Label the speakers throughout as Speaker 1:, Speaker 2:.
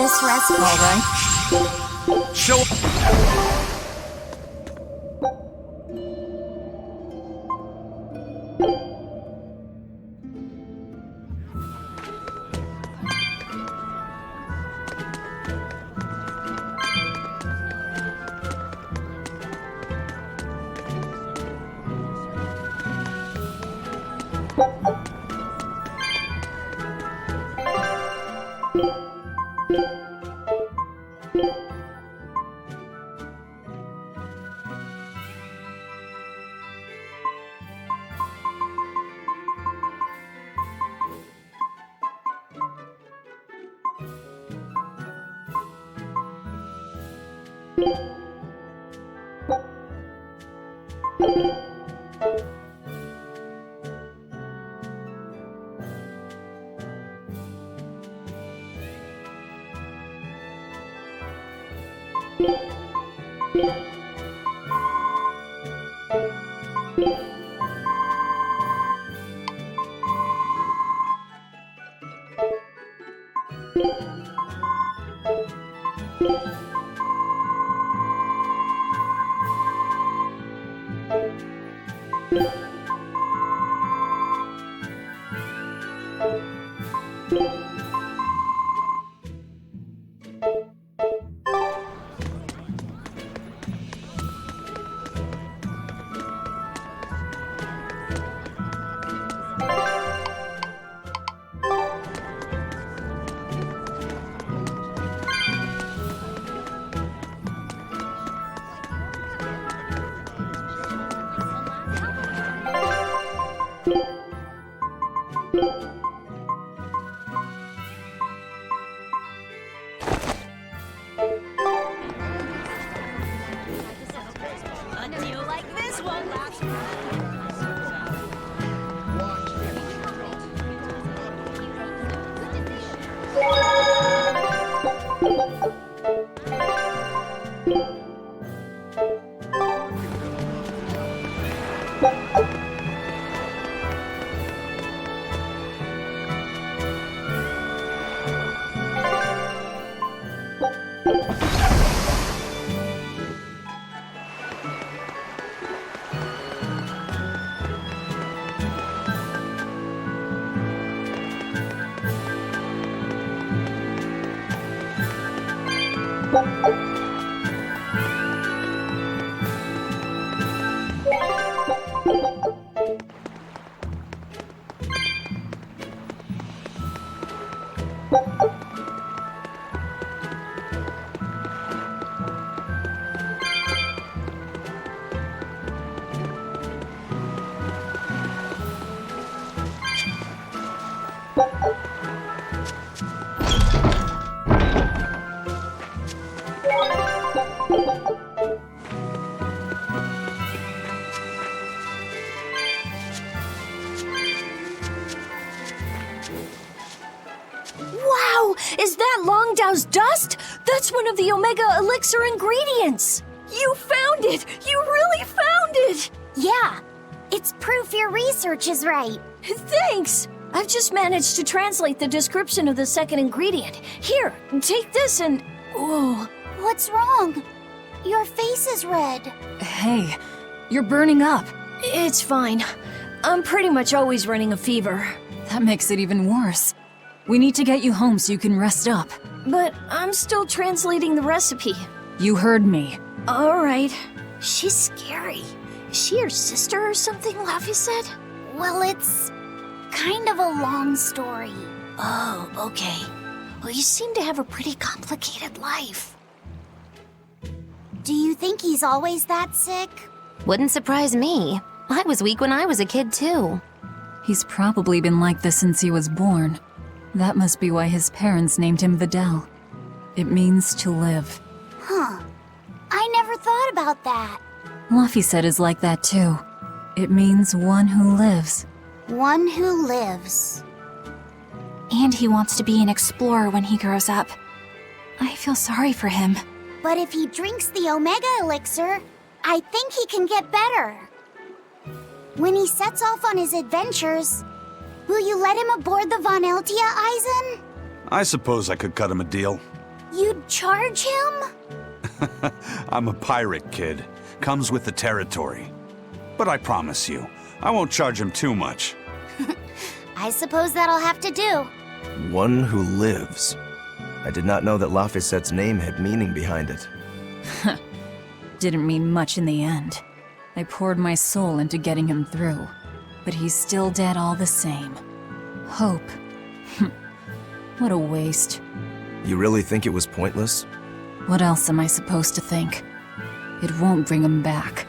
Speaker 1: this recipe.
Speaker 2: All right.
Speaker 3: Show.
Speaker 4: Wow! Is that Longdow's dust? That's one of the Omega Elixir ingredients! You found it! You really found it!
Speaker 1: Yeah, it's proof your research is right.
Speaker 4: Thanks! I've just managed to translate the description of the second ingredient. Here, take this and... Whoa.
Speaker 1: What's wrong? Your face is red.
Speaker 2: Hey, you're burning up.
Speaker 4: It's fine. I'm pretty much always running a fever.
Speaker 2: That makes it even worse. We need to get you home so you can rest up.
Speaker 4: But I'm still translating the recipe.
Speaker 2: You heard me.
Speaker 4: All right. She's scary. Is she your sister or something, Laffy said?
Speaker 1: Well, it's kind of a long story.
Speaker 4: Oh, okay. Well, you seem to have a pretty complicated life.
Speaker 1: Do you think he's always that sick?
Speaker 5: Wouldn't surprise me. I was weak when I was a kid, too.
Speaker 2: He's probably been like this since he was born. That must be why his parents named him Vidal. It means to live.
Speaker 1: Huh. I never thought about that.
Speaker 2: Luffy said is like that too. It means one who lives.
Speaker 1: One who lives.
Speaker 6: And he wants to be an explorer when he grows up. I feel sorry for him.
Speaker 1: But if he drinks the Omega Elixir, I think he can get better. When he sets off on his adventures, will you let him aboard the Von Eltia, Eisen?
Speaker 3: I suppose I could cut him a deal.
Speaker 1: You'd charge him?
Speaker 3: I'm a pirate, kid. Comes with the territory. But I promise you, I won't charge him too much.
Speaker 1: I suppose that'll have to do.
Speaker 7: One who lives. I did not know that Laphicette's name had meaning behind it.
Speaker 2: Didn't mean much in the end. I poured my soul into getting him through, but he's still dead all the same. Hope. What a waste.
Speaker 7: You really think it was pointless?
Speaker 2: What else am I supposed to think? It won't bring him back.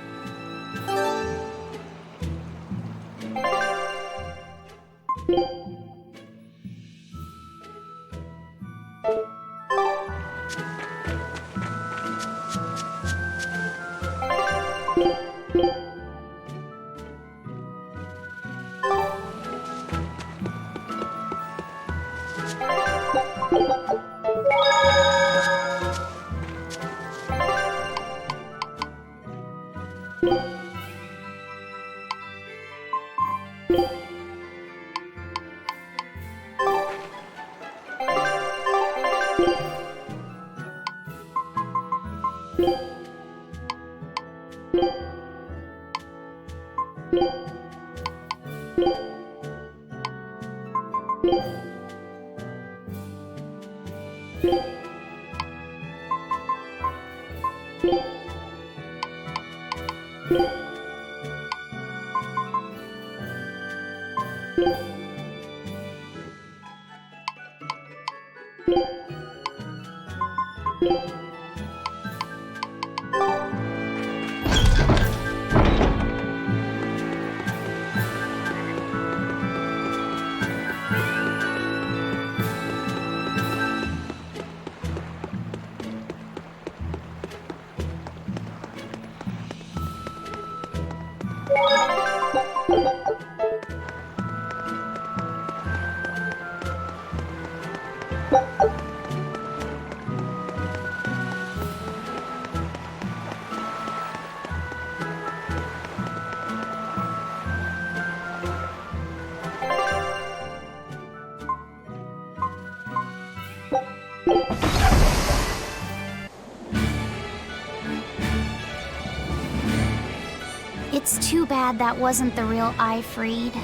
Speaker 1: It's too bad that wasn't the real Ifreed.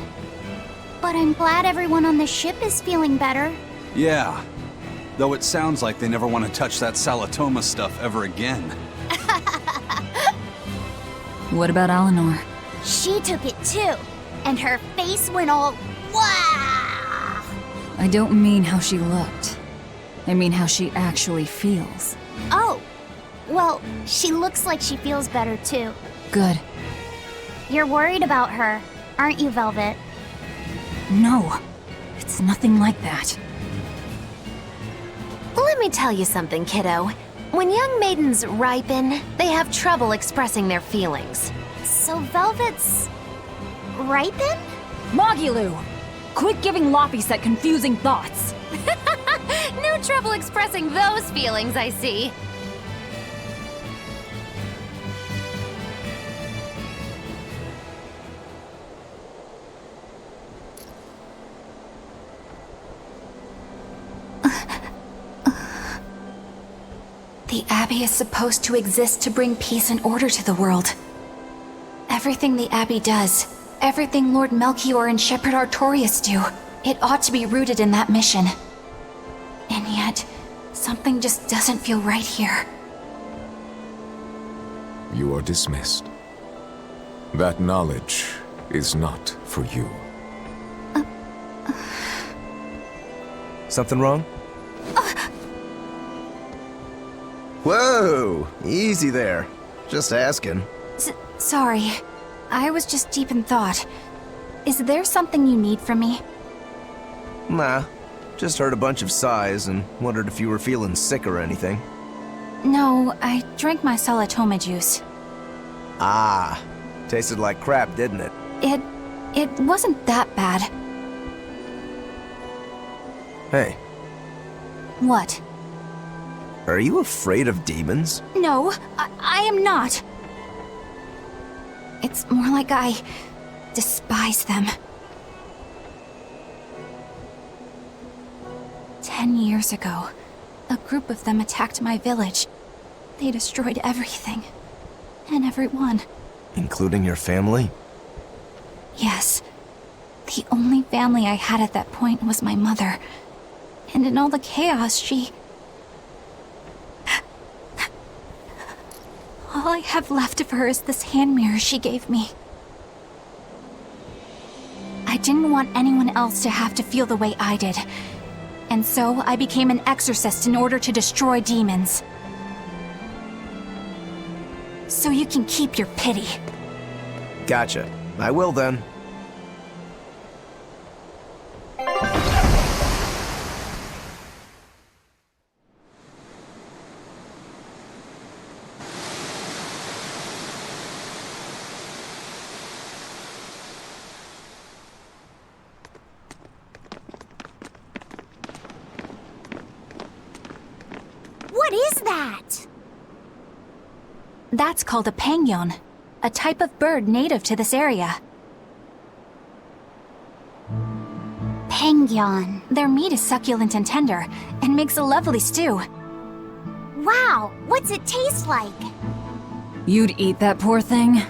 Speaker 1: But I'm glad everyone on the ship is feeling better.
Speaker 3: Yeah. Though it sounds like they never want to touch that Salatoma stuff ever again.
Speaker 2: What about Eleanor?
Speaker 1: She took it too, and her face went all wow.
Speaker 2: I don't mean how she looked. I mean how she actually feels.
Speaker 1: Oh, well, she looks like she feels better too.
Speaker 2: Good.
Speaker 1: You're worried about her, aren't you, Velvet?
Speaker 2: No, it's nothing like that.
Speaker 5: Let me tell you something, kiddo. When young maidens ripen, they have trouble expressing their feelings.
Speaker 1: So Velvet's ripen?
Speaker 4: Mogilu! Quit giving Laphicette confusing thoughts.
Speaker 5: No trouble expressing those feelings, I see.
Speaker 6: The Abbey is supposed to exist to bring peace and order to the world. Everything the Abbey does, everything Lord Melchior and Shepherd Artorius do, it ought to be rooted in that mission. And yet, something just doesn't feel right here.
Speaker 8: You are dismissed. That knowledge is not for you.
Speaker 7: Something wrong? Whoa! Easy there. Just asking.
Speaker 6: Sorry. I was just deep in thought. Is there something you need from me?
Speaker 7: Nah. Just heard a bunch of sighs and wondered if you were feeling sick or anything.
Speaker 6: No, I drank my Salatoma juice.
Speaker 7: Ah. Tasted like crap, didn't it?
Speaker 6: It wasn't that bad.
Speaker 7: Hey,
Speaker 6: What?
Speaker 7: are you afraid of demons?
Speaker 6: No, I am not. It's more like I despise them. 10 years ago, A group of them attacked my village. They destroyed everything. And everyone.
Speaker 7: Including your family?
Speaker 6: Yes. The only family I had at that point was my mother. And in all the chaos, she... All I have left of her is this hand mirror she gave me. I didn't want anyone else to have to feel the way I did. And so I became an exorcist in order to destroy demons. So you can keep your pity.
Speaker 7: Gotcha. I will then.
Speaker 1: What is that?
Speaker 6: That's called a pangyon, a type of bird native to this area.
Speaker 1: Pangyon.
Speaker 6: Their meat is succulent and tender, and makes a lovely stew.
Speaker 1: Wow, what's it taste like?
Speaker 2: You'd eat that poor thing?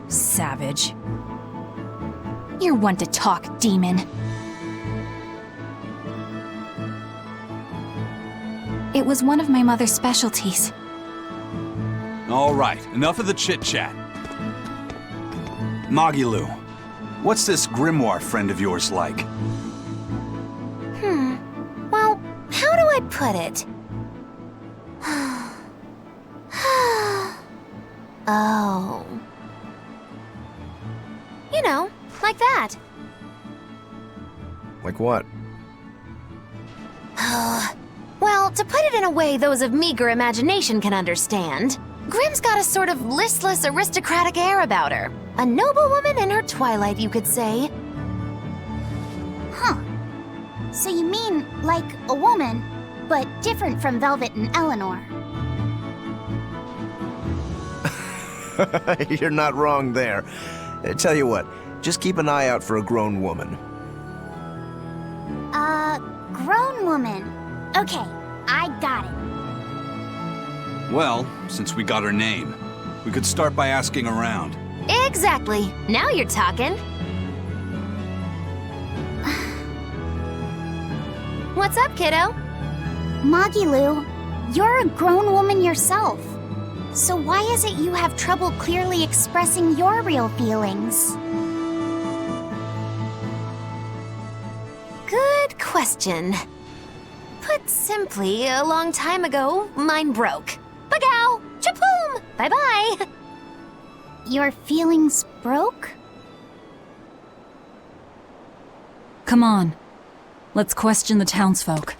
Speaker 2: Savage.
Speaker 6: You're one to talk, demon. It was one of my mother's specialties.
Speaker 3: All right, enough of the chit-chat. Magilu, what's this grimoire friend of yours like?
Speaker 5: Well, how do I put it? Oh. You know, like that.
Speaker 7: Like what?
Speaker 5: Well, to put it in a way those of meager imagination can understand, Grimm's got a sort of listless, aristocratic air about her. A noble woman in her twilight, you could say.
Speaker 1: Huh. So you mean like a woman, but different from Velvet and Eleanor.
Speaker 7: You're not wrong there. Tell you what, just keep an eye out for a grown woman.
Speaker 1: Grown woman. Okay, I got it.
Speaker 3: Well, since we got her name, we could start by asking around.
Speaker 5: Exactly. Now you're talking. What's up, kiddo?
Speaker 1: Magilu, you're a grown woman yourself. So why is it you have trouble clearly expressing your real feelings?
Speaker 5: Good question. Put simply, a long time ago, mine broke. Bagow! Chapoom! Bye-bye!
Speaker 1: Your feelings broke?
Speaker 2: Come on. Let's question the townsfolk.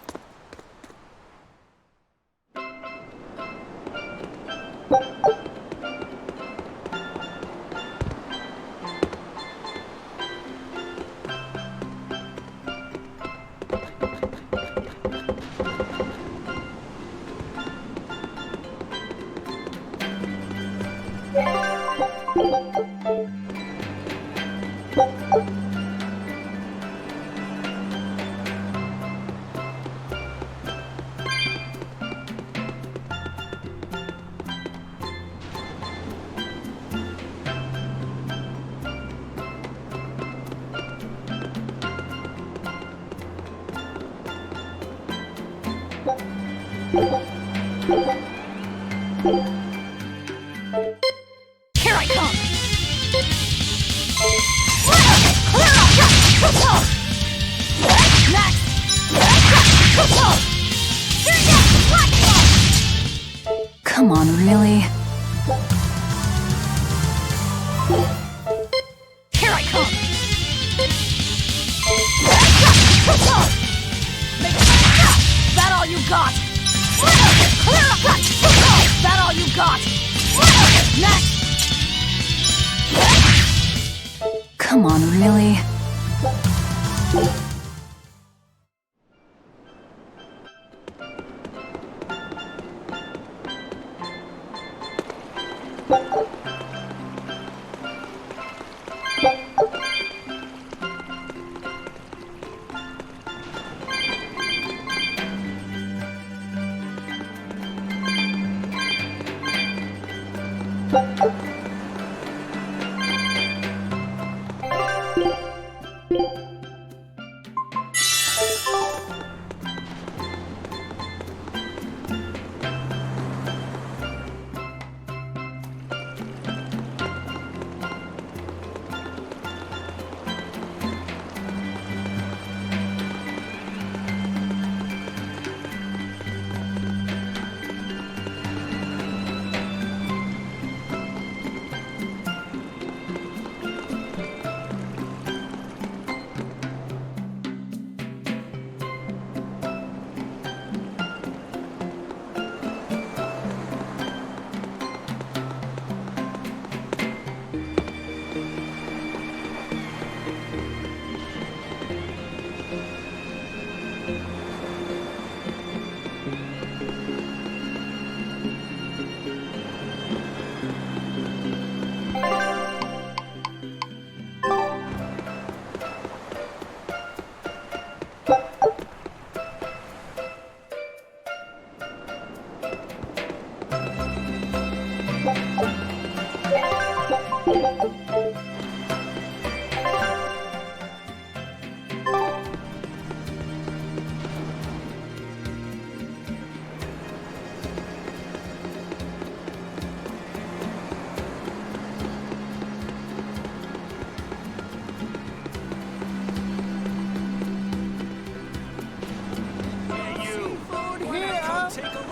Speaker 4: Here I come!
Speaker 2: Come on, really?
Speaker 4: Here I come! That all you got? That all you got? Next!
Speaker 2: Come on, really?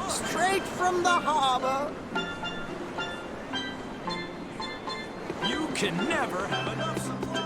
Speaker 9: Straight from the harbor. You can never have enough supplies.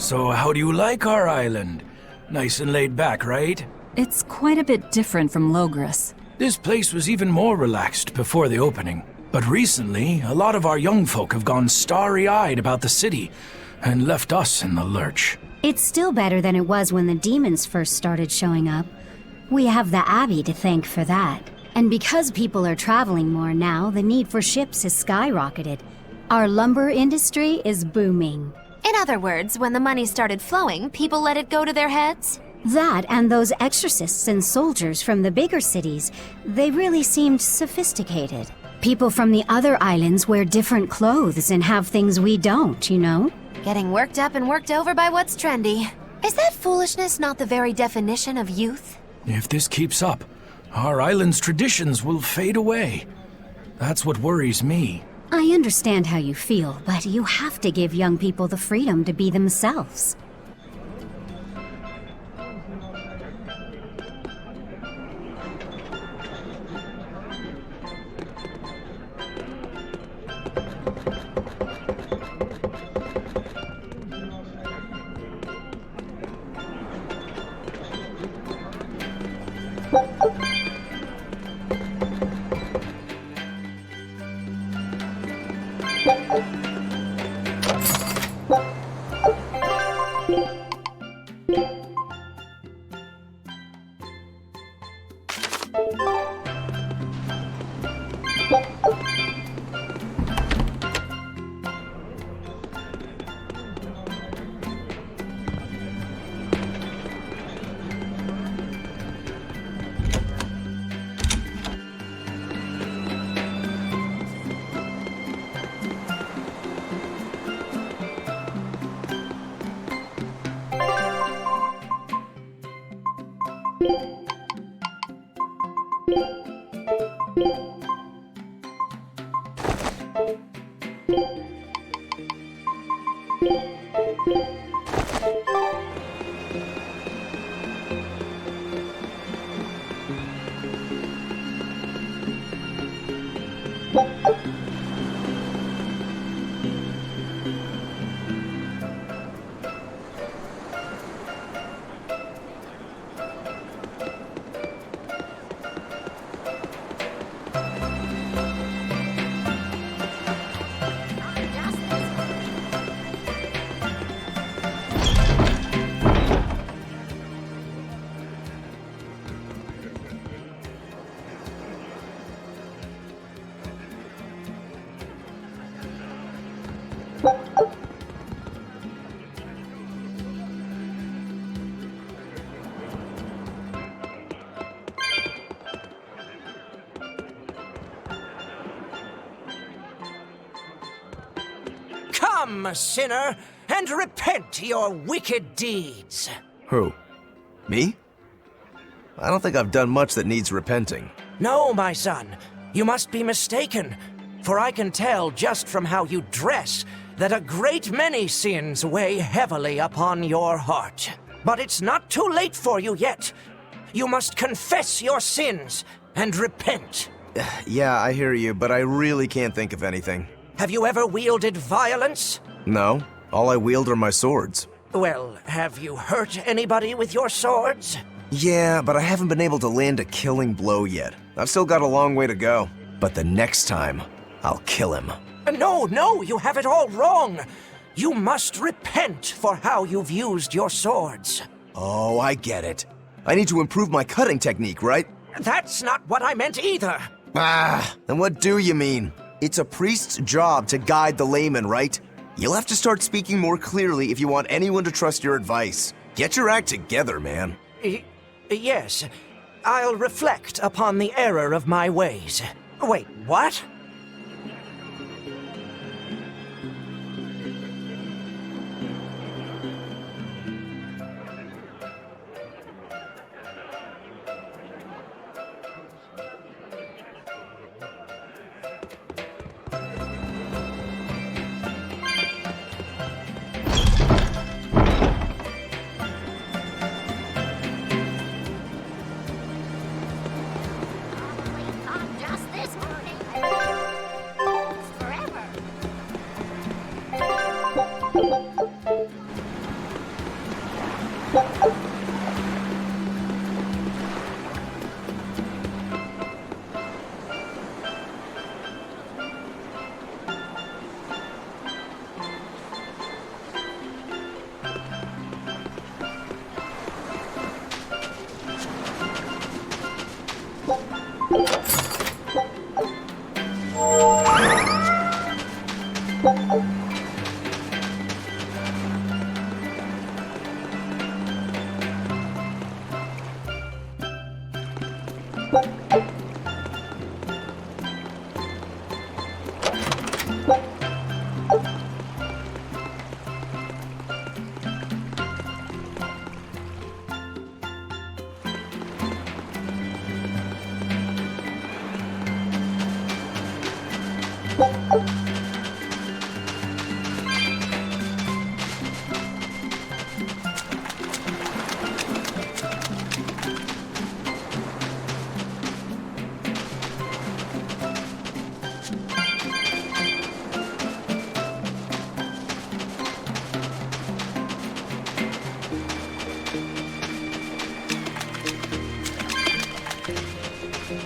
Speaker 10: So how do you like our island? Nice and laid back, right?
Speaker 2: It's quite a bit different from Logris.
Speaker 10: This place was even more relaxed before the opening. But recently, a lot of our young folk have gone starry-eyed about the city and left us in the lurch.
Speaker 11: It's still better than it was when the demons first started showing up. We have the Abbey to thank for that. And because people are traveling more now, the need for ships has skyrocketed. Our lumber industry is booming.
Speaker 5: In other words, when the money started flowing, people let it go to their heads?
Speaker 11: That and those exorcists and soldiers from the bigger cities, they really seemed sophisticated. People from the other islands wear different clothes and have things we don't, you know?
Speaker 5: Getting worked up and worked over by what's trendy. Is that foolishness not the very definition of youth?
Speaker 10: If this keeps up, our island's traditions will fade away. That's what worries me.
Speaker 11: I understand how you feel, but you have to give young people the freedom to be themselves.
Speaker 12: Come, sinner, and repent your wicked deeds.
Speaker 7: Who? Me? I don't think I've done much that needs repenting.
Speaker 12: No, my son, you must be mistaken, for I can tell just from how you dress that a great many sins weigh heavily upon your heart. But it's not too late for you yet. You must confess your sins and repent.
Speaker 7: Yeah, I hear you, but I really can't think of anything.
Speaker 12: Have you ever wielded violence?
Speaker 7: No, all I wield are my swords.
Speaker 12: Well, have you hurt anybody with your swords?
Speaker 7: Yeah, but I haven't been able to land a killing blow yet. I've still got a long way to go. But the next time, I'll kill him.
Speaker 12: No, you have it all wrong. You must repent for how you've used your swords.
Speaker 7: Oh, I get it. I need to improve my cutting technique, right?
Speaker 12: That's not what I meant either.
Speaker 7: Ah, then what do you mean? It's a priest's job to guide the layman, right? You'll have to start speaking more clearly if you want anyone to trust your advice. Get your act together, man.
Speaker 12: Yes, I'll reflect upon the error of my ways. Wait, what?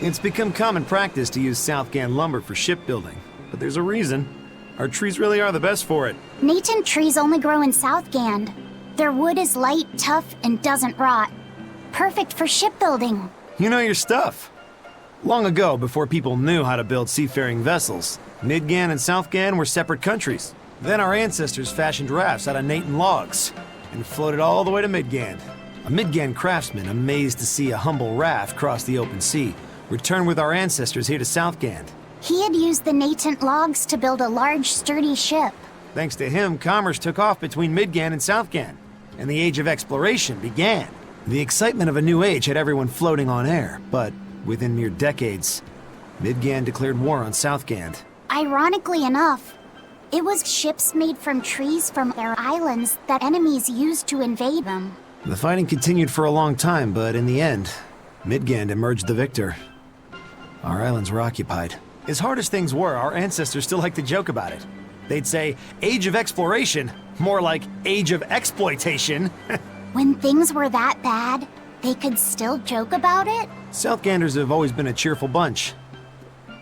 Speaker 13: It's become common practice to use Southgan lumber for shipbuilding, but there's a reason. Our trees really are the best for it.
Speaker 1: Natant trees only grow in Southgand. Their wood is light, tough, and doesn't rot. Perfect for shipbuilding.
Speaker 13: You know your stuff. Long ago, before people knew how to build seafaring vessels, Midgan and Southgan were separate countries. Then our ancestors fashioned rafts out of Natant logs and floated all the way to Midgan. A Midgan craftsman, amazed to see a humble raft cross the open sea, returned with our ancestors here to Southgand.
Speaker 1: He had used the Natant logs to build a large, sturdy ship.
Speaker 13: Thanks to him, commerce took off between Midgan and Southgan, and the age of exploration began. The excitement of a new age had everyone floating on air, but within mere decades, Midgan declared war on Southgand.
Speaker 1: Ironically enough, it was ships made from trees from their islands that enemies used to invade them.
Speaker 13: The fighting continued for a long time, but in the end, Midgand emerged the victor. Our islands were occupied. As hard as things were, our ancestors still like to joke about it. They'd say, age of exploration, more like age of exploitation.
Speaker 1: When things were that bad, they could still joke about it?
Speaker 13: Southganders have always been a cheerful bunch.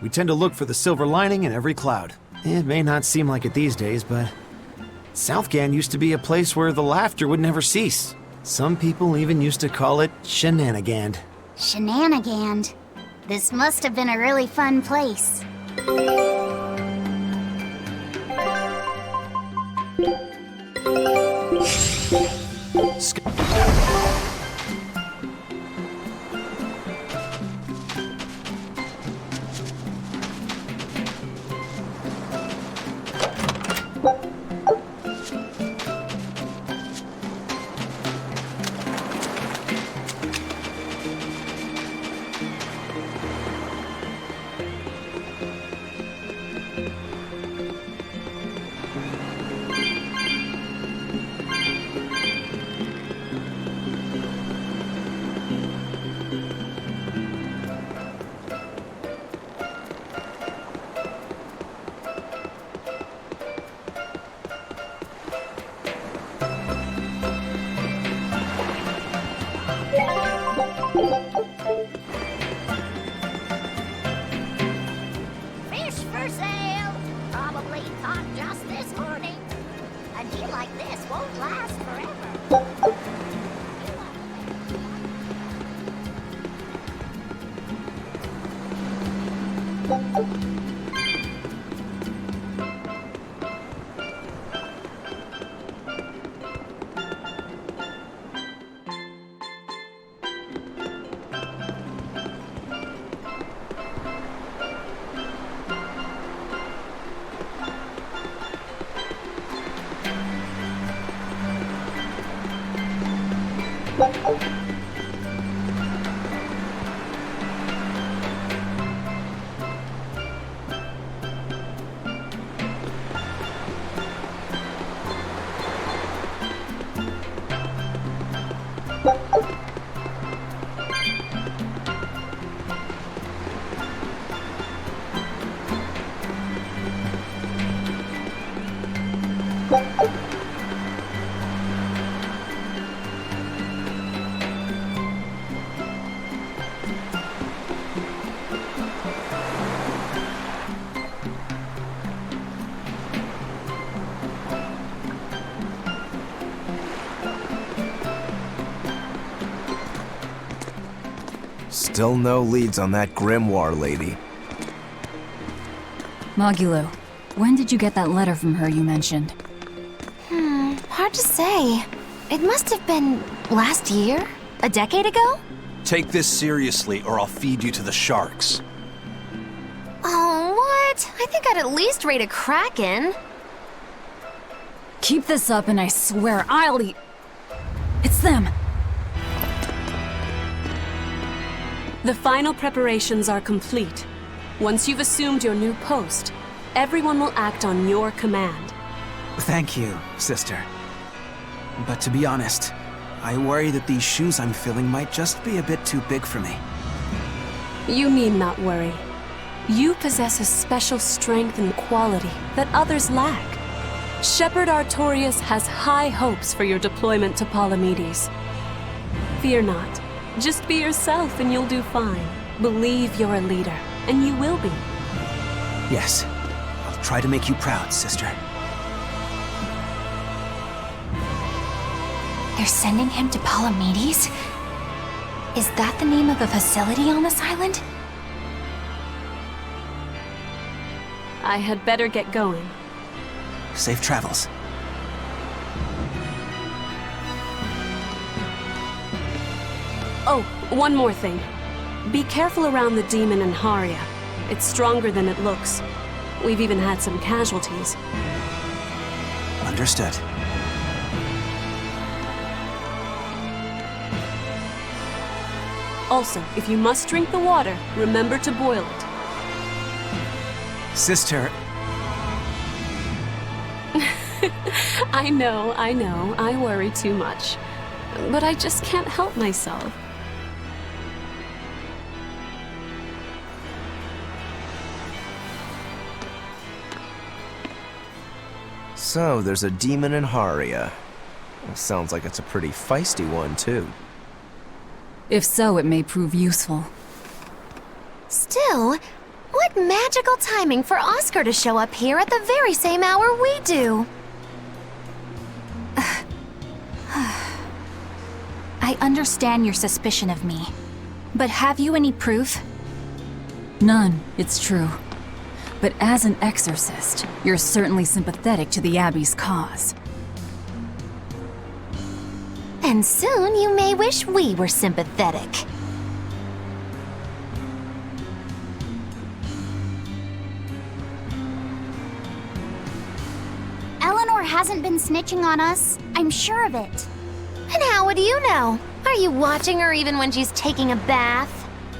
Speaker 13: We tend to look for the silver lining in every cloud. It may not seem like it these days, but Southgand used to be a place where the laughter would never cease. Some people even used to call it Shenanigand.
Speaker 1: Shenanigand. This must have been a really fun place.
Speaker 14: Fish for sale! Probably caught just this morning. A deal like this won't last forever.
Speaker 7: Still no leads on that grimoire lady.
Speaker 2: Mogulo, when did you get that letter from her you mentioned?
Speaker 5: Hard to say. It must have been last year? A decade ago?
Speaker 3: Take this seriously, or I'll feed you to the sharks.
Speaker 5: Oh, what? I think I'd at least rate a Kraken.
Speaker 2: Keep this up and I swear I'll eat... It's them!
Speaker 15: The final preparations are complete. Once you've assumed your new post, everyone will act on your command.
Speaker 16: Thank you, sister. But to be honest, I worry that these shoes I'm filling might just be a bit too big for me.
Speaker 15: You need not worry. You possess a special strength and quality that others lack. Shepherd Artorias has high hopes for your deployment to Palamedes. Fear not. Just be yourself and you'll do fine. Believe you're a leader, and you will be.
Speaker 16: Yes, I'll try to make you proud, sister.
Speaker 6: They're sending him to Palamedes? Is that the name of a facility on this island?
Speaker 15: I had better get going.
Speaker 16: Safe travels.
Speaker 15: Oh, one more thing. Be careful around the demon in Haria. It's stronger than it looks. We've even had some casualties.
Speaker 16: Understood.
Speaker 15: Also, if you must drink the water, remember to boil it.
Speaker 16: Sister...
Speaker 15: I know, I worry too much. But I just can't help myself.
Speaker 7: So, there's a demon in Haria. Well, sounds like it's a pretty feisty one, too.
Speaker 2: If so, it may prove useful.
Speaker 5: Still, what magical timing for Oscar to show up here at the very same hour we do.
Speaker 6: I understand your suspicion of me, but have you any proof?
Speaker 2: None, it's true. But as an exorcist, you're certainly sympathetic to the Abbey's cause.
Speaker 5: And soon you may wish we were sympathetic.
Speaker 1: Eleanor hasn't been snitching on us. I'm sure of it.
Speaker 5: And how would you know? Are you watching her even when she's taking a bath?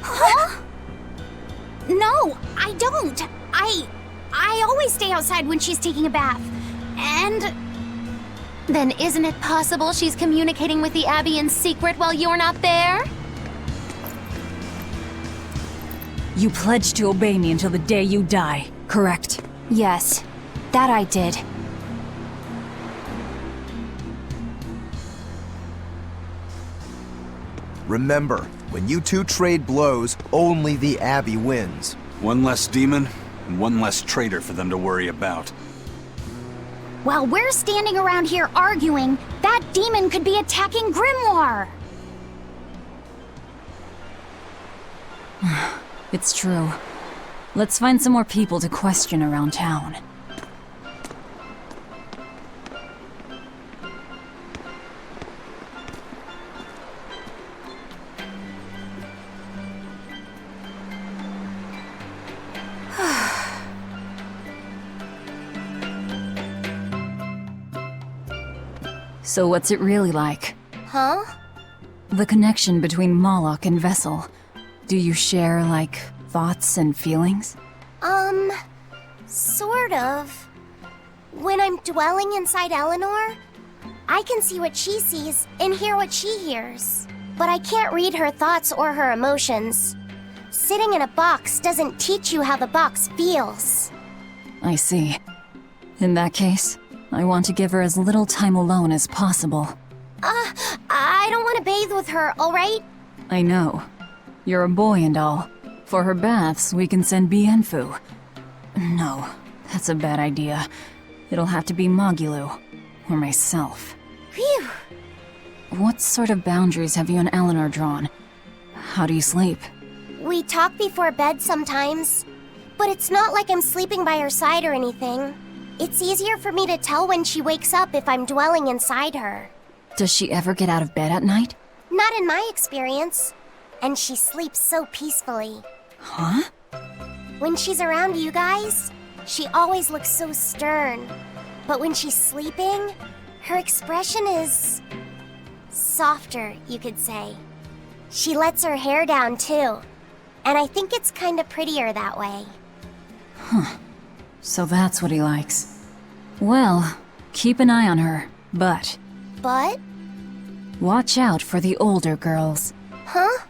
Speaker 1: Huh? No, I don't. I always stay outside when she's taking a bath. And...
Speaker 5: Then isn't it possible she's communicating with the Abbey in secret while you're not there?
Speaker 2: You pledged to obey me until the day you die, correct?
Speaker 6: Yes, that I did.
Speaker 7: Remember, when you two trade blows, only the Abbey wins.
Speaker 3: One less demon, and one less traitor for them to worry about.
Speaker 1: While we're standing around here arguing, that demon could be attacking Grimoire!
Speaker 2: It's true. Let's find some more people to question around town. So what's it really like?
Speaker 1: Huh?
Speaker 2: The connection between Moloch and Vessel. Do you share, like, thoughts and feelings?
Speaker 1: Sort of. When I'm dwelling inside Eleanor, I can see what she sees and hear what she hears. But I can't read her thoughts or her emotions. Sitting in a box doesn't teach you how the box feels.
Speaker 2: I see. In that case, I want to give her as little time alone as possible.
Speaker 1: I don't want to bathe with her, alright?
Speaker 2: I know. You're a boy and all. For her baths, we can send Bienfu. No, that's a bad idea. It'll have to be Magulu. Or myself.
Speaker 1: Phew!
Speaker 2: What sort of boundaries have you and Eleanor drawn? How do you sleep?
Speaker 1: We talk before bed sometimes. But it's not like I'm sleeping by her side or anything. It's easier for me to tell when she wakes up if I'm dwelling inside her.
Speaker 2: Does she ever get out of bed at night?
Speaker 1: Not in my experience. And she sleeps so peacefully.
Speaker 2: Huh?
Speaker 1: When she's around you guys, she always looks so stern. But when she's sleeping, her expression is... softer, you could say. She lets her hair down too. And I think it's kinda prettier that way.
Speaker 2: Huh. So that's what he likes. Well, keep an eye on her, but...
Speaker 1: But?
Speaker 2: Watch out for the older girls.
Speaker 1: Huh?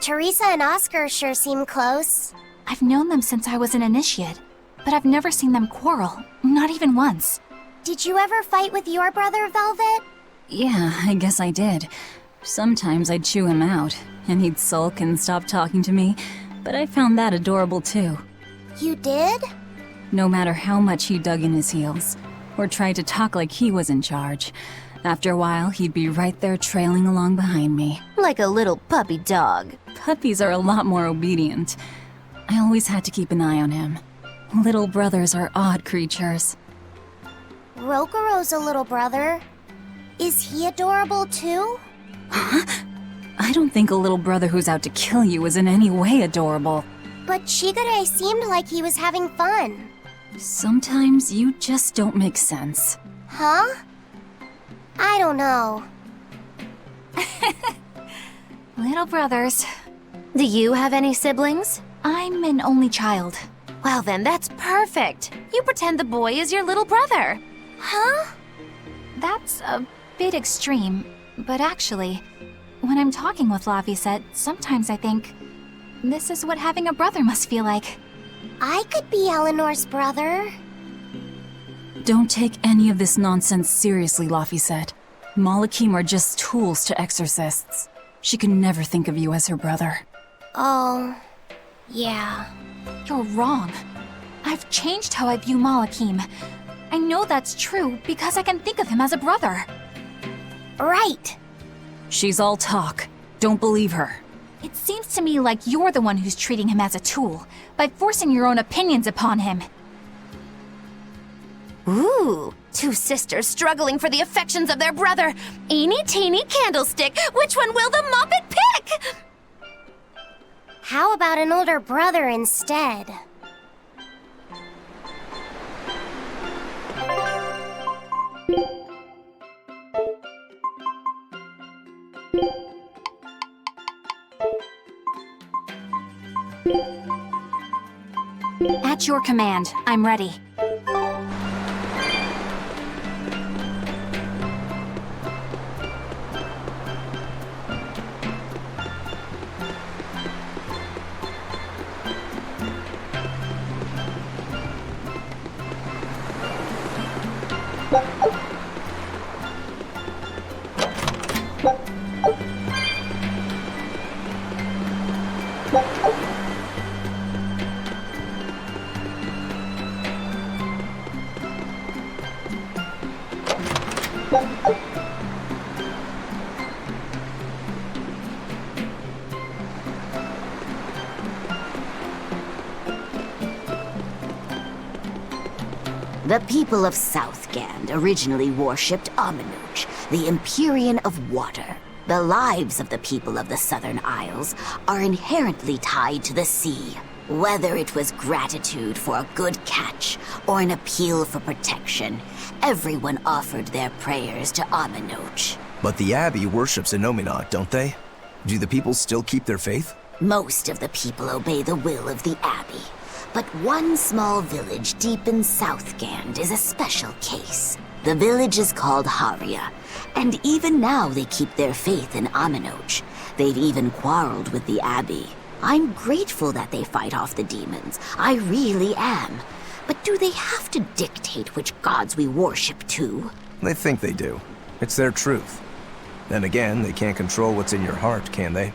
Speaker 1: Teresa and Oscar sure seem close.
Speaker 6: I've known them since I was an initiate, but I've never seen them quarrel, not even once.
Speaker 1: Did you ever fight with your brother, Velvet?
Speaker 2: Yeah, I guess I did. Sometimes I'd chew him out, and he'd sulk and stop talking to me, but I found that adorable too.
Speaker 1: You did?
Speaker 2: No matter how much he dug in his heels, or tried to talk like he was in charge, after a while he'd be right there trailing along behind me.
Speaker 5: Like a little puppy dog.
Speaker 2: Puppies are a lot more obedient. I always had to keep an eye on him. Little brothers are odd creatures.
Speaker 1: Rokuro's a little brother. Is he adorable too?
Speaker 2: Huh? I don't think a little brother who's out to kill you is in any way adorable.
Speaker 1: But Shigure seemed like he was having fun.
Speaker 2: Sometimes you just don't make sense.
Speaker 1: Huh? I don't know.
Speaker 6: Little brothers.
Speaker 5: Do you have any siblings?
Speaker 6: I'm an only child.
Speaker 5: Well then, that's perfect. You pretend the boy is your little brother.
Speaker 1: Huh?
Speaker 6: That's a bit extreme, but actually, when I'm talking with Laviset, sometimes I think, this is what having a brother must feel like.
Speaker 1: I could be Eleanor's brother.
Speaker 2: Don't take any of this nonsense seriously, Laphicet. Malakim are just tools to exorcists. She can never think of you as her brother.
Speaker 1: Oh, yeah.
Speaker 6: You're wrong. I've changed how I view Malakim. I know that's true because I can think of him as a brother.
Speaker 1: Right.
Speaker 2: She's all talk. Don't believe her.
Speaker 6: It seems to me like you're the one who's treating him as a tool, by forcing your own opinions upon him. Ooh, two sisters struggling for the affections of their brother. Eeny teeny candlestick, which one will the Muppet pick?
Speaker 1: How about an older brother instead?
Speaker 6: At your command, I'm ready.
Speaker 17: The people of Southgand originally worshipped Amenoch, the Empyrean of Water. The lives of the people of the Southern Isles are inherently tied to the sea. Whether it was gratitude for a good catch or an appeal for protection, everyone offered their prayers to Amenoch.
Speaker 7: But the Abbey worships Innominat, don't they? Do the people still keep their faith?
Speaker 17: Most of the people obey the will of the Abbey. But one small village deep in Southgand is a special case. The village is called Haria, and even now they keep their faith in Amenoch. They've even quarreled with the Abbey. I'm grateful that they fight off the demons. I really am. But do they have to dictate which gods we worship too?
Speaker 7: They think they do. It's their truth. Then again, they can't control what's in your heart, can they?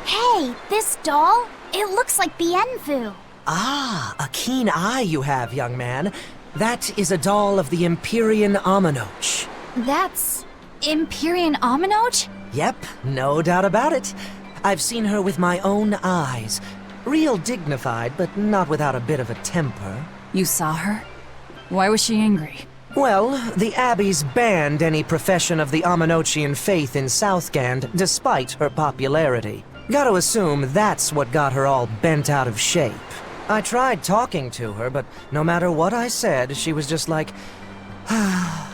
Speaker 1: Hey, this doll? It looks like Bienfu.
Speaker 12: Ah, a keen eye you have, young man. That is a doll of the Empyrean Aminoch.
Speaker 6: That's Empyrean Aminoch?
Speaker 12: Yep, no doubt about it. I've seen her with my own eyes. Real dignified, but not without a bit of a temper.
Speaker 2: You saw her? Why was she angry?
Speaker 12: Well, the Abbeys banned any profession of the Aminochian faith in Southgand, despite her popularity. Gotta assume that's what got her all bent out of shape. I tried talking to her, but no matter what I said, she was just like, oh.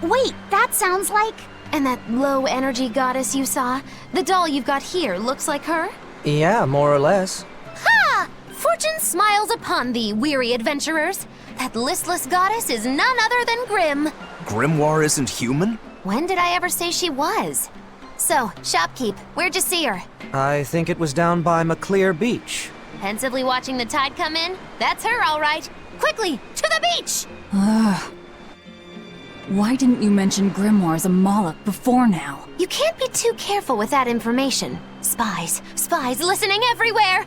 Speaker 1: Wait, that sounds like...
Speaker 5: And that low-energy goddess you saw? The doll you've got here looks like her?
Speaker 12: Yeah, more or less.
Speaker 5: Ha! Fortune smiles upon thee, weary adventurers. That listless goddess is none other than Grim.
Speaker 7: Grimoire isn't human?
Speaker 5: When did I ever say she was? So, shopkeep, where'd you see her?
Speaker 12: I think it was down by McClear Beach.
Speaker 5: Pensively watching the tide come in? That's her, all right. Quickly, to the beach!
Speaker 2: Why didn't you mention Grimoire as a Moloch before now?
Speaker 5: You can't be too careful with that information. Spies listening everywhere!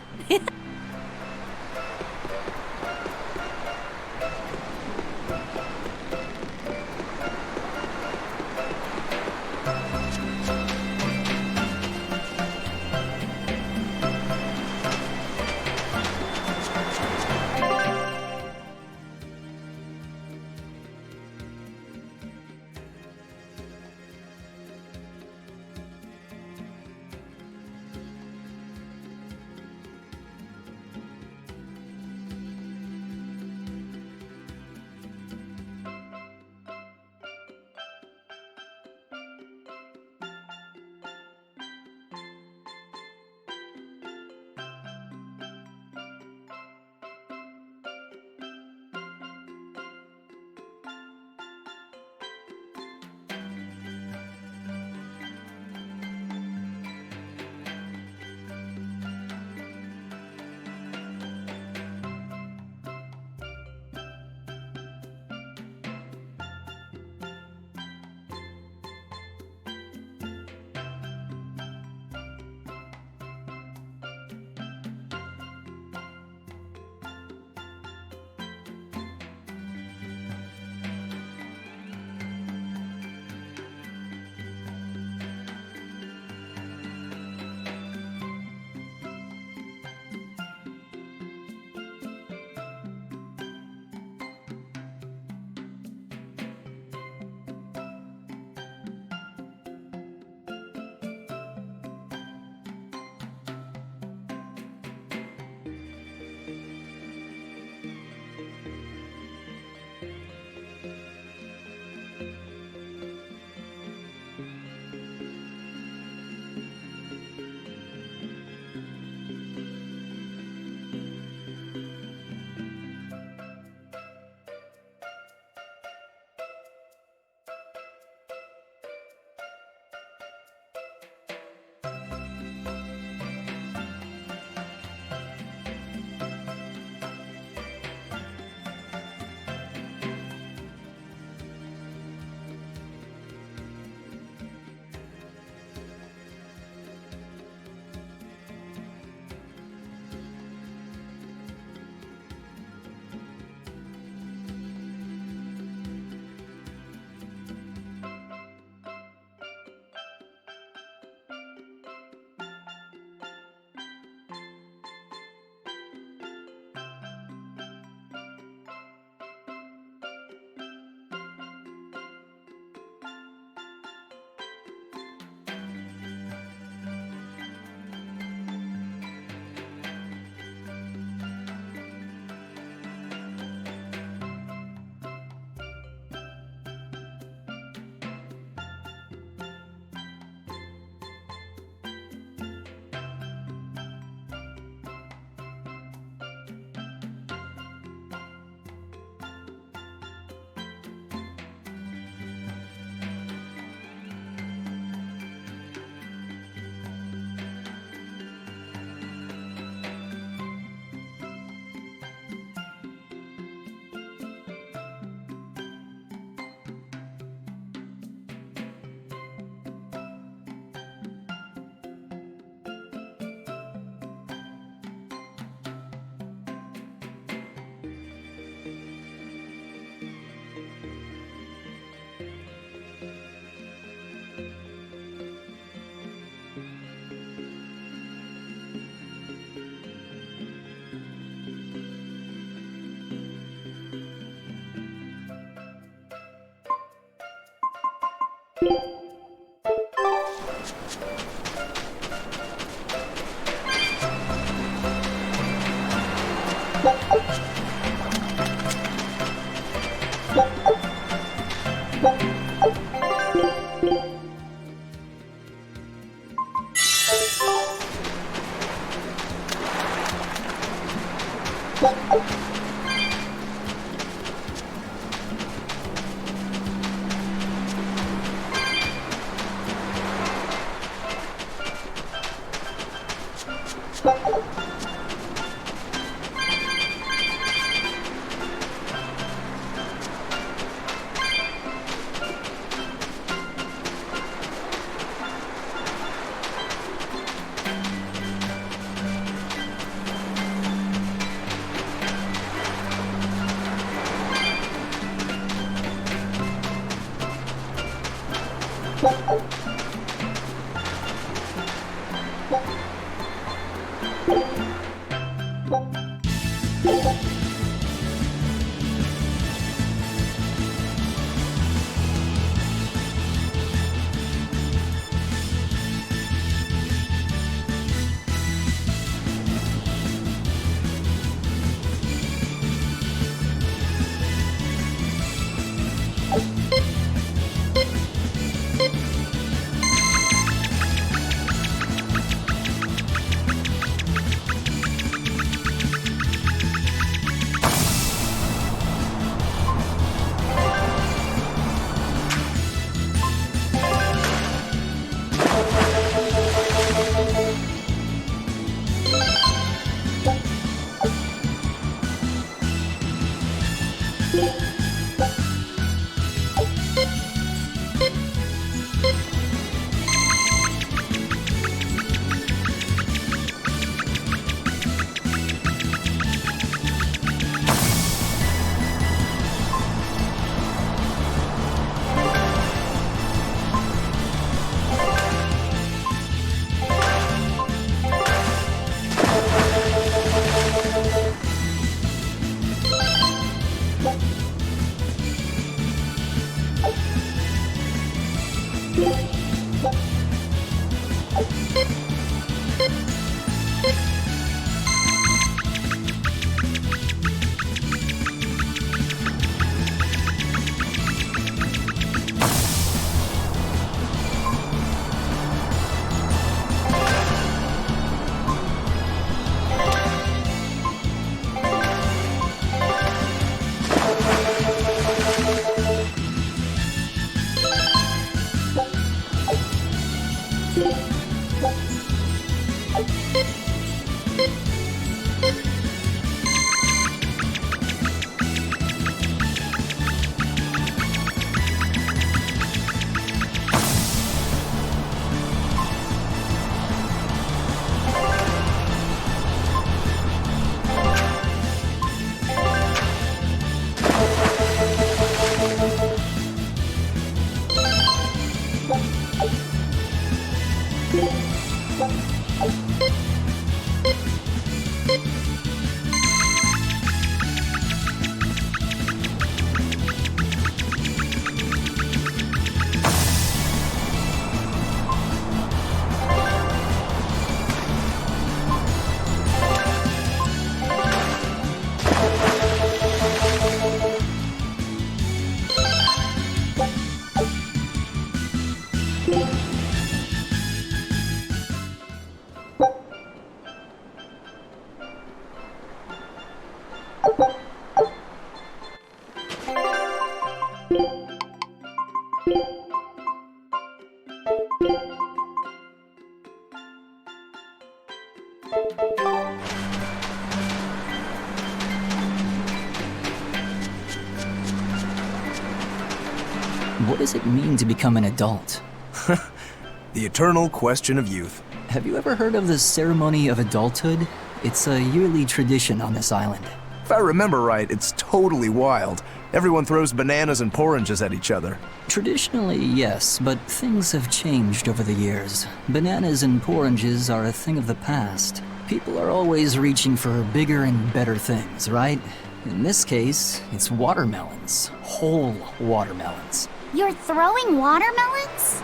Speaker 18: What does it mean to become an adult?
Speaker 7: The eternal question of youth.
Speaker 18: Have you ever heard of the ceremony of adulthood? It's a yearly tradition on this island.
Speaker 7: If I remember right, it's totally wild. Everyone throws bananas and porridges at each other.
Speaker 18: Traditionally, yes, but things have changed over the years. Bananas and porridges are a thing of the past. People are always reaching for bigger and better things, right? In this case, it's watermelons. Whole watermelons.
Speaker 1: You're throwing watermelons?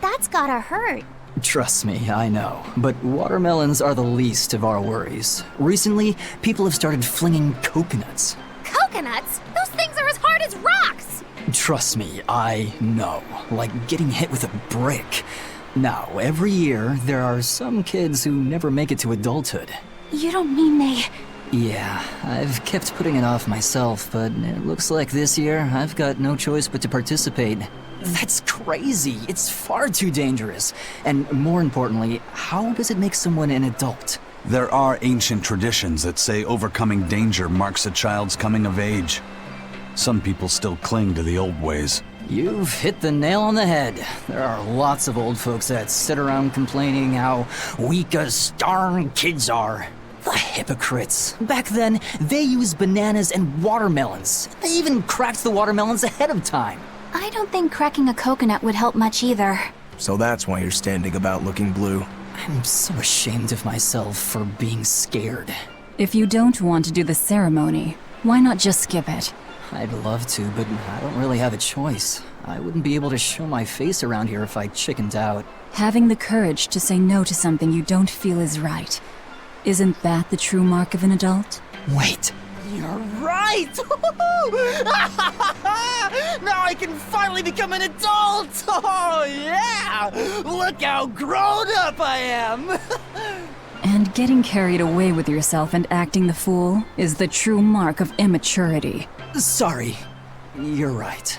Speaker 1: That's gotta hurt.
Speaker 18: Trust me, I know. But watermelons are the least of our worries. Recently, people have started flinging coconuts.
Speaker 5: Coconuts? Those things are as hard as rocks!
Speaker 18: Trust me, I know. Like getting hit with a brick. Now, every year, there are some kids who never make it to adulthood.
Speaker 5: You don't mean they...
Speaker 18: Yeah, I've kept putting it off myself, but it looks like this year I've got no choice but to participate. That's crazy. It's far too dangerous. And more importantly, how does it make someone an adult?
Speaker 3: There are ancient traditions that say overcoming danger marks a child's coming of age. Some people still cling to the old ways.
Speaker 18: You've hit the nail on the head. There are lots of old folks that sit around complaining how weak as darn kids are. The hypocrites. Back then, they used bananas and watermelons. They even cracked the watermelons ahead of time.
Speaker 6: I don't think cracking a coconut would help much either.
Speaker 7: So that's why you're standing about looking blue.
Speaker 18: I'm so ashamed of myself for being scared.
Speaker 2: If you don't want to do the ceremony, why not just skip it?
Speaker 18: I'd love to, but I don't really have a choice. I wouldn't be able to show my face around here if I chickened out.
Speaker 2: Having the courage to say no to something you don't feel is right. Isn't that the true mark of an adult?
Speaker 18: Wait.
Speaker 19: You're right! Now I can finally become an adult! Oh, yeah! Look how grown up I am!
Speaker 2: And getting carried away with yourself and acting the fool is the true mark of immaturity.
Speaker 18: Sorry. You're right.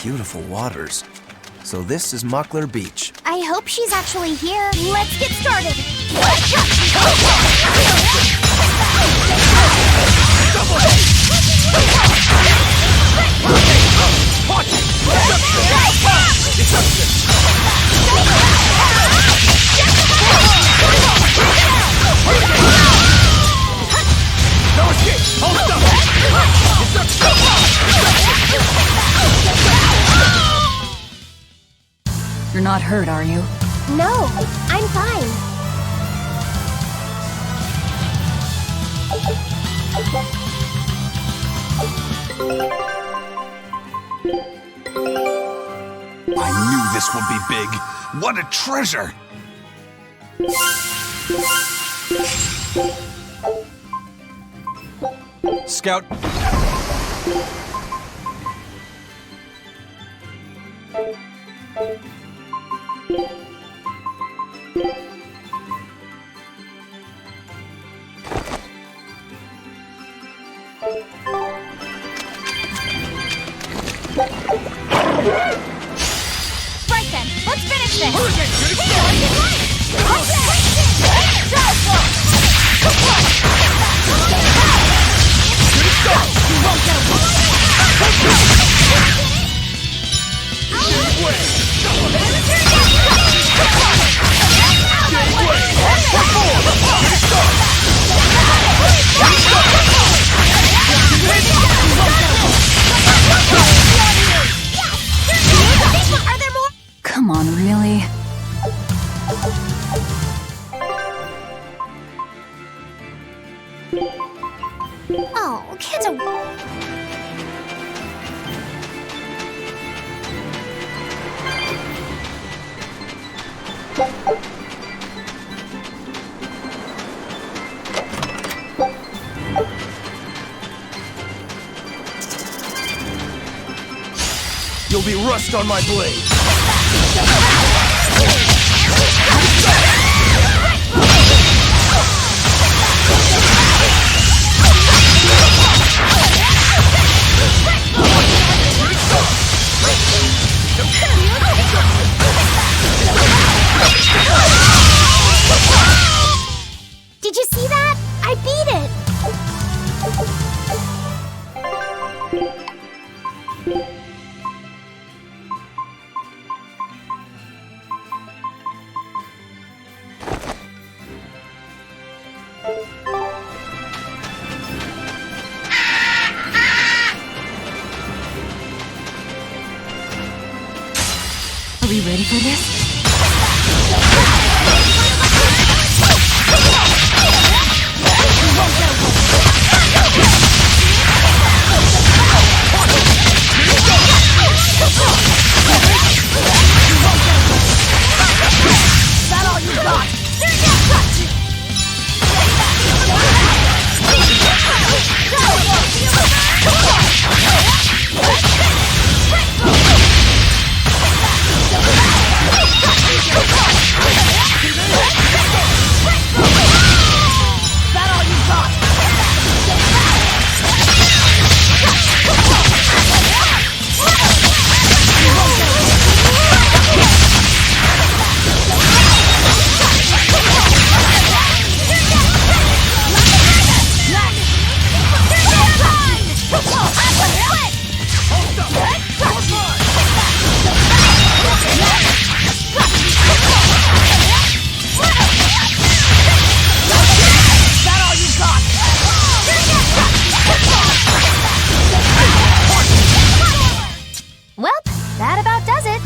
Speaker 7: Beautiful waters. So this is Muckler Beach.
Speaker 1: I hope she's actually here. Let's get started.
Speaker 2: You're not hurt, are you?
Speaker 1: No, I'm fine.
Speaker 3: I knew this would be big. What a treasure! Scout.
Speaker 5: Right then, let's finish this!
Speaker 2: Come on, really?
Speaker 1: Oh, kids are...
Speaker 19: You'll be rust on my blade.
Speaker 1: Did you see that? I beat it!
Speaker 2: Are we ready for this?
Speaker 14: That all you got?
Speaker 5: Well, that about does it.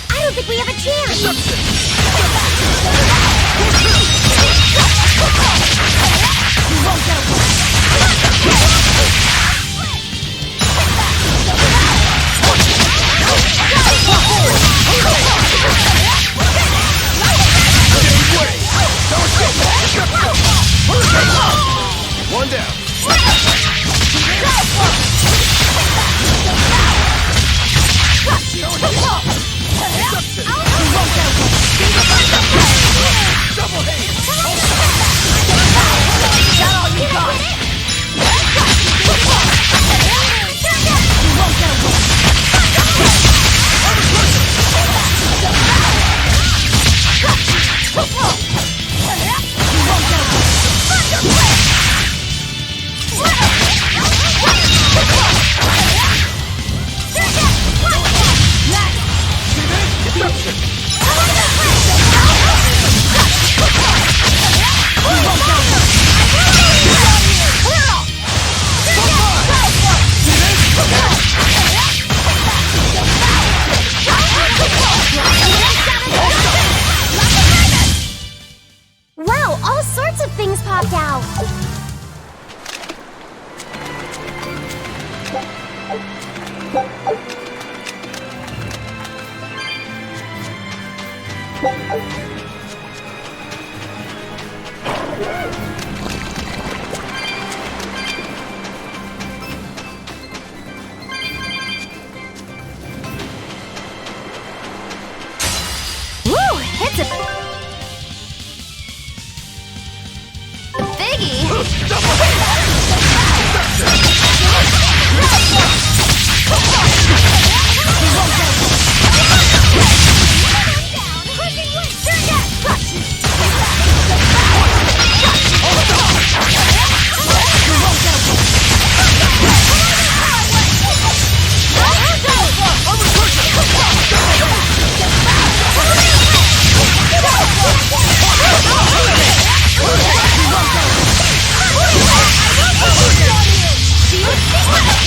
Speaker 1: I don't think we have a chance!
Speaker 19: One down.
Speaker 1: Wow, all sorts of things popped out!
Speaker 5: Woo! It's a
Speaker 14: See you?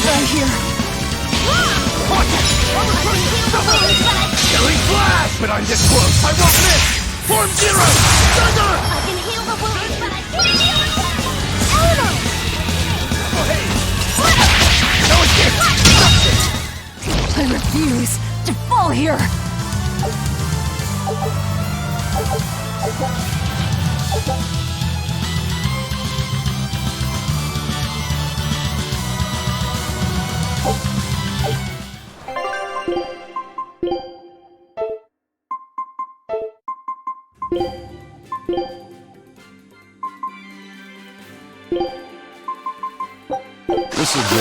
Speaker 4: Right here.
Speaker 9: Killing flash! But I'm this close, I won't miss! Form zero! Thunder!
Speaker 14: I can heal the wounds, but I can't heal it. Elmo!
Speaker 9: Oh, hey! No escape!
Speaker 2: I refuse to fall here!
Speaker 3: This'll do.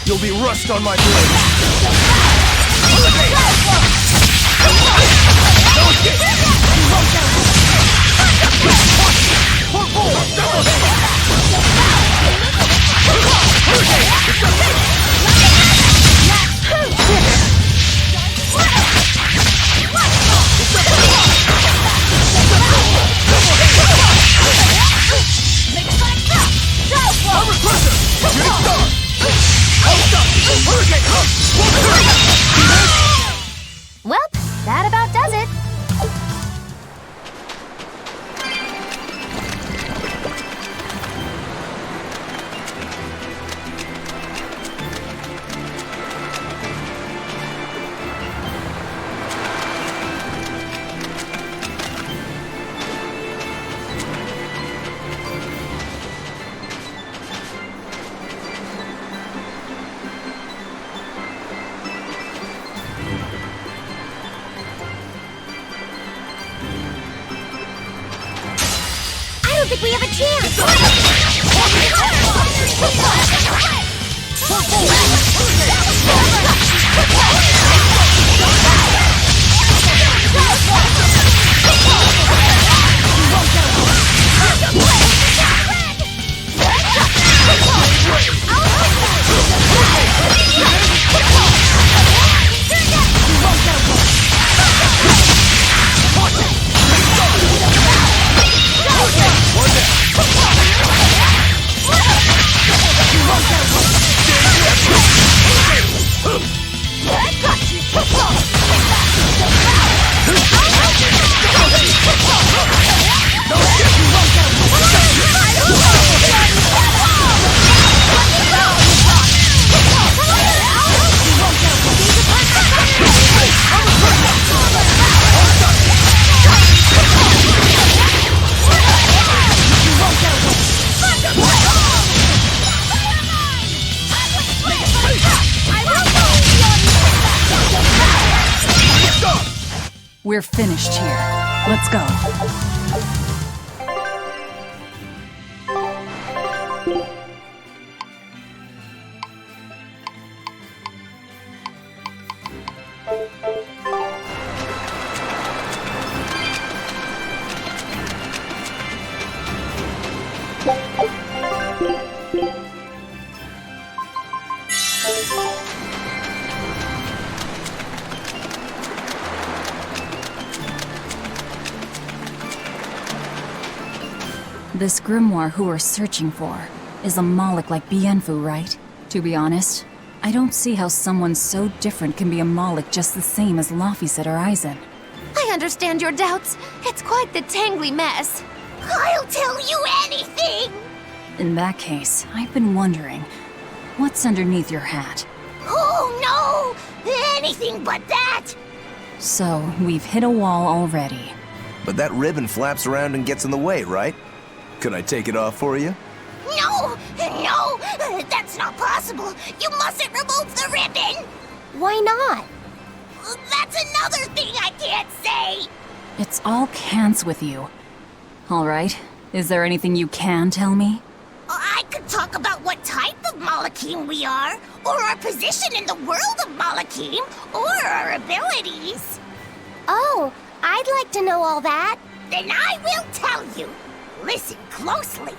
Speaker 9: You'll be rust on my blade!
Speaker 5: Well, that about does it.
Speaker 14: I don't think we have a chance.
Speaker 2: We're finished here. Let's go. This grimoire who we're searching for is a Moloch like Bienfu, right? To be honest, I don't see how someone so different can be a Moloch just the same as Laphicet or Aizen.
Speaker 5: I understand your doubts. It's quite the tangly mess.
Speaker 14: I'll tell you anything!
Speaker 2: In that case, I've been wondering, what's underneath your hat?
Speaker 14: Oh no! Anything but that!
Speaker 2: So, we've hit a wall already.
Speaker 7: But that ribbon flaps around and gets in the way, right? Could I take it off for you?
Speaker 14: No! No! That's not possible! You mustn't remove the ribbon!
Speaker 1: Why not?
Speaker 14: That's another thing I can't say!
Speaker 2: It's all cants with you. Alright, is there anything you can tell me?
Speaker 14: I could of Malakim we are, or our position in the world of Malakim, or our abilities.
Speaker 1: Oh, I'd like to know all that.
Speaker 14: Then I will tell you. Listen closely.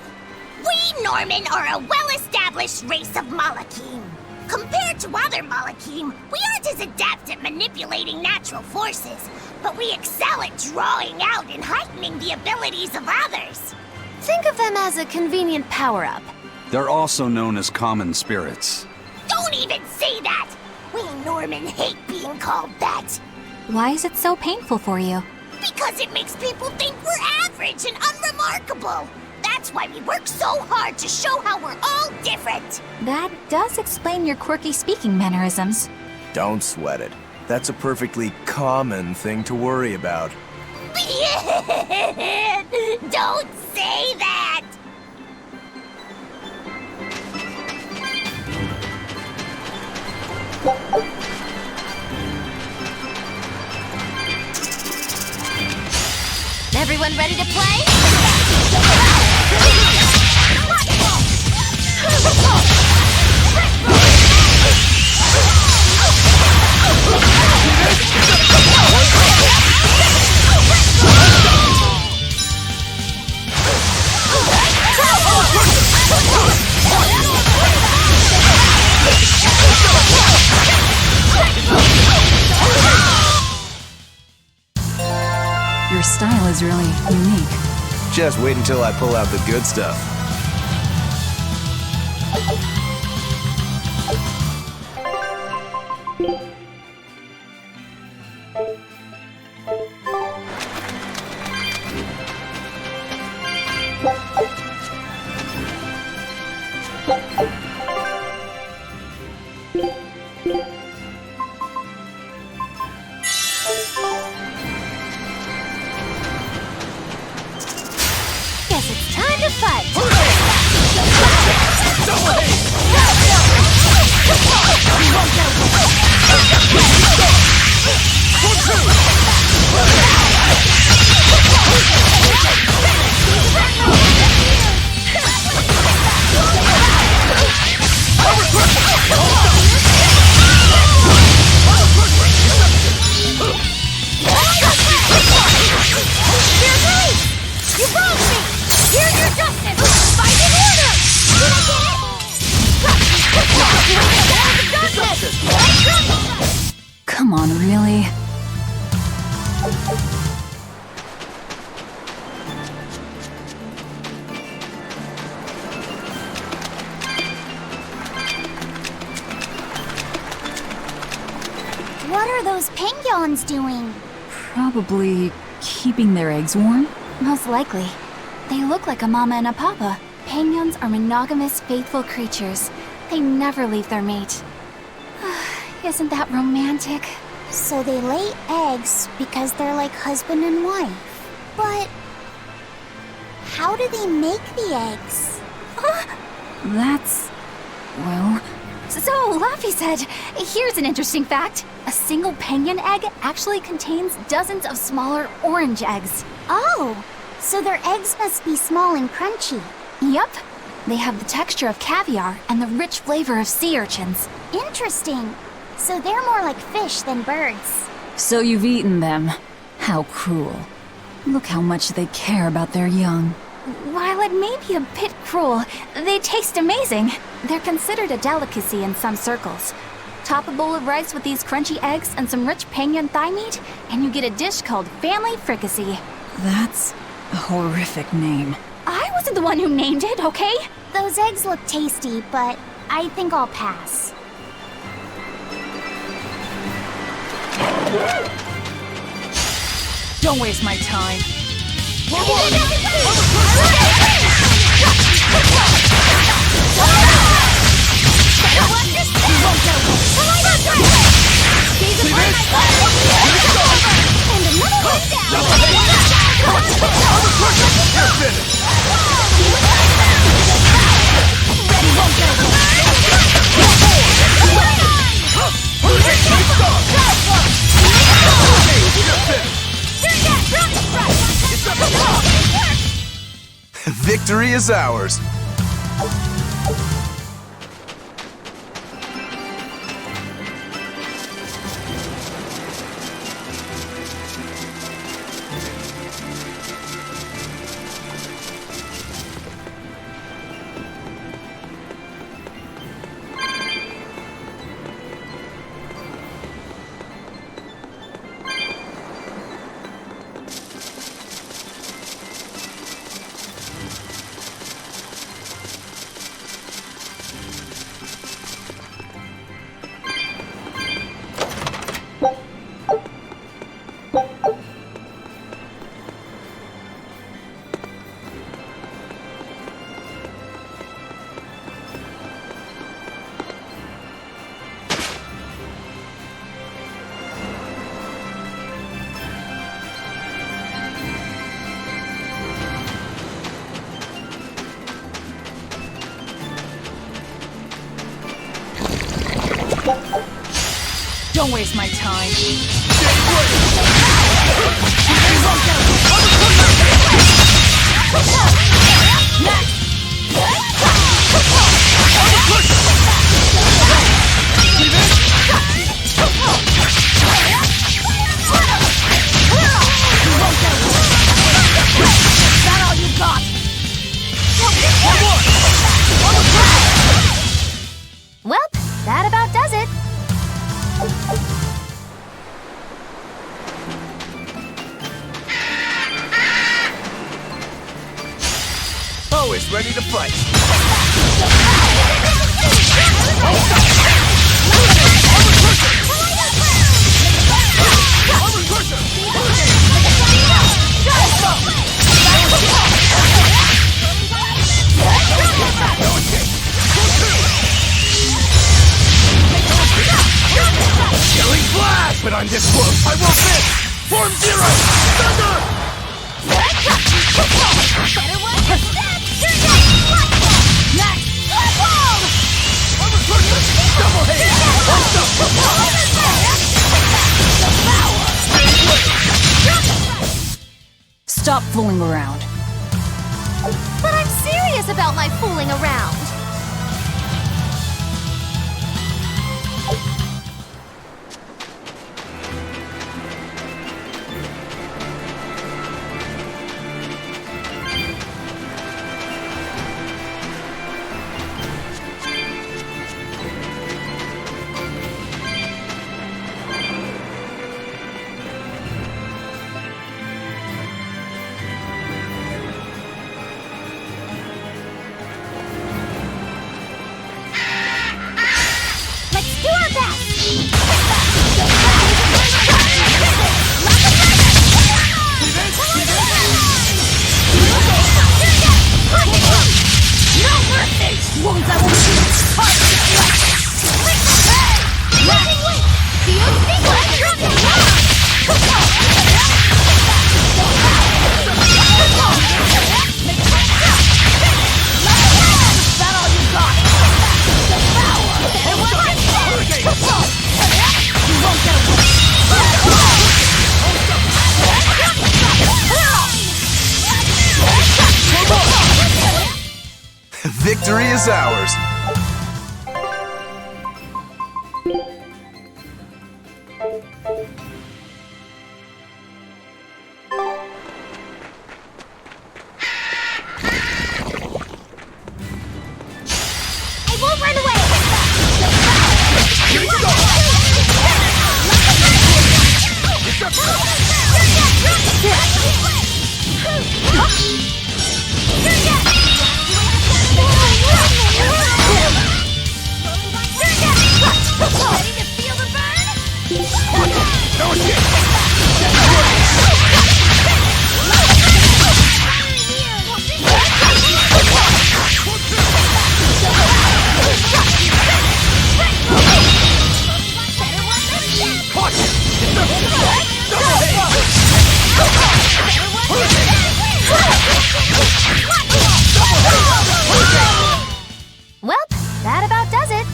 Speaker 14: We Norman are a well-established race of Malakim. Compared to other Malakim, we aren't as adept at manipulating natural forces, but we excel at drawing out and heightening the abilities of others.
Speaker 5: Think of them as a convenient power-up.
Speaker 3: They're also known as common spirits.
Speaker 14: Don't even say that! We Norman hate being called that.
Speaker 6: Why is it so painful for you?
Speaker 14: Because it makes people think we're average and unremarkable. That's why we work so hard to show how we're all different.
Speaker 6: That does explain your quirky speaking mannerisms.
Speaker 7: Don't sweat it. That's a perfectly common thing to worry about.
Speaker 14: Don't say that!
Speaker 5: Everyone ready to play?
Speaker 2: Your style is really unique.
Speaker 7: Just wait until I pull out the good stuff.
Speaker 5: Guess it's time to fight!
Speaker 14: You broke me! Here's your justice! Fight in order! Did I get it?
Speaker 2: Come on, really?
Speaker 1: What are those penguins doing?
Speaker 2: Probably keeping their eggs warm?
Speaker 6: Most likely. They look like a mama and a papa. Penguins are monogamous, faithful creatures. They never leave their mate. Isn't that romantic?
Speaker 1: So they lay eggs because they're like husband and wife. But how do they make the eggs?
Speaker 2: That's... well...
Speaker 6: So, Laffy said, here's an interesting fact. A single penguin egg actually contains dozens of smaller orange eggs.
Speaker 1: Oh, so their eggs must be small and crunchy.
Speaker 6: Yep. They have the texture of caviar and the rich flavor of sea urchins.
Speaker 1: Interesting. So they're more like fish than birds.
Speaker 2: So you've eaten them. How cruel. Look how much they care about their young.
Speaker 6: While it may be a bit cruel, they taste amazing. They're considered a delicacy in some circles. Top a bowl of rice with these crunchy eggs and some rich penguin thigh meat, and you get a dish called family fricassee.
Speaker 2: That's a horrific name.
Speaker 6: I wasn't the one who named it, okay?
Speaker 1: Those eggs look tasty, but I think I'll pass.
Speaker 2: Don't waste my time.
Speaker 7: Victory is ours.
Speaker 2: Don't waste my time.
Speaker 14: That all you got?
Speaker 5: Well, that about does it.
Speaker 9: Always ready to fight. Killing flash! But I'm this close, I won't miss! Form zero! Thunder! Double hit!
Speaker 2: Stop fooling around.
Speaker 5: But I'm serious about my fooling around.
Speaker 14: Let's do our best! No mercy! Wounds I will shoot! Do you think that all you got? You won't get away!
Speaker 7: Victory is ours.
Speaker 14: I won't run away! Ready to feel the burn?
Speaker 9: No escape!
Speaker 5: Well, that about does it.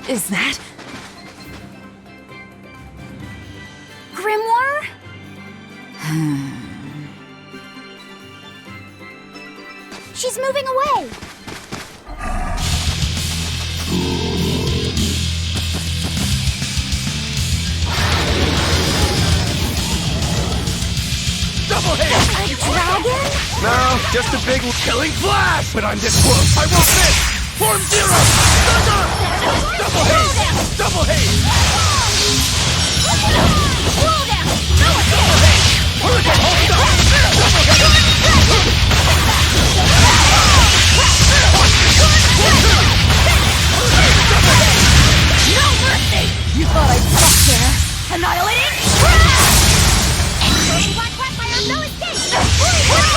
Speaker 2: Is that?
Speaker 1: Grimoire? She's moving away!
Speaker 9: Double hit!
Speaker 1: A dragon?
Speaker 9: No, just a big killing flash! But I'm this close, I won't miss! Form zero! Thunder! Double hit! Double hit! Double hit! Hurricane, hold up! Double hit!
Speaker 14: No mercy!
Speaker 2: You thought I'd stop there? Annihilating?
Speaker 14: Black Fire, no escape!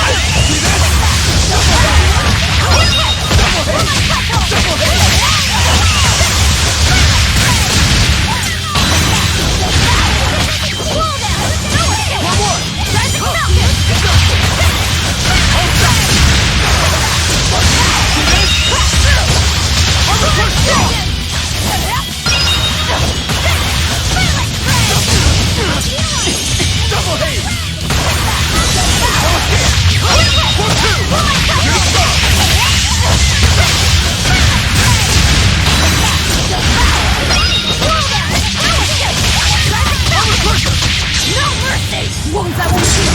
Speaker 4: Wounds I won't see.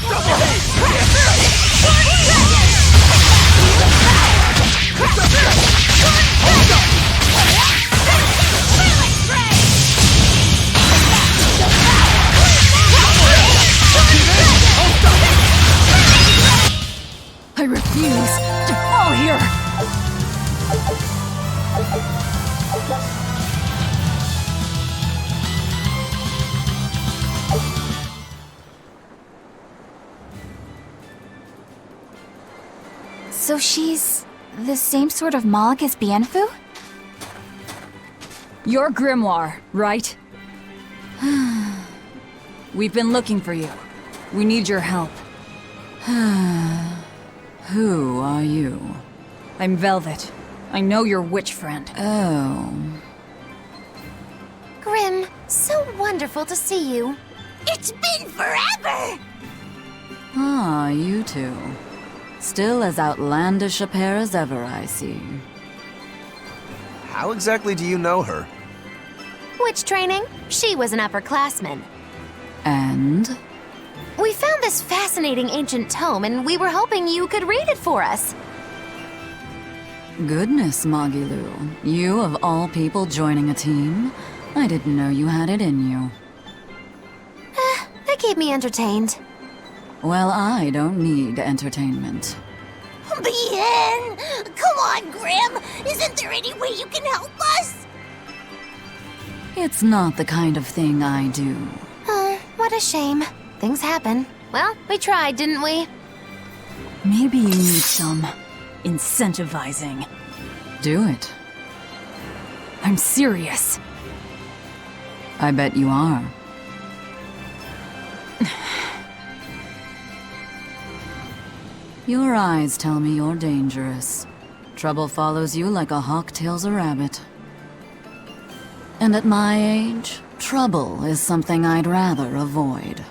Speaker 9: Double haste!
Speaker 2: I refuse to fall here!
Speaker 6: So she's the same sort of Moloch as Bienfu?
Speaker 2: Your grimoire, right? We've been looking for you. We need your help. Who are you? I'm Velvet. I know your witch friend. Oh.
Speaker 5: Grim, so wonderful to see you.
Speaker 14: It's been forever!
Speaker 2: Ah, you two. Still as outlandish a pair as ever, I see.
Speaker 7: How exactly do you know her?
Speaker 5: Witch training? She was an upperclassman.
Speaker 2: And?
Speaker 5: We found this fascinating ancient tome, and we were hoping you could read it for us.
Speaker 2: Goodness, Magilu. You, of all people, joining a team? I didn't know you had it in you.
Speaker 5: That kept me entertained.
Speaker 2: Well, I don't need entertainment.
Speaker 14: Bien! Come on, Grim! Isn't there any way you can help us?
Speaker 2: It's not the kind of thing I do.
Speaker 5: What a shame. Things happen. Well, we tried, didn't we?
Speaker 2: Maybe you need some incentivizing. Do it. I'm serious. I bet you are. Your eyes tell me you're dangerous. Trouble follows you like a hawk tails a rabbit. And at my age, trouble is something I'd rather avoid.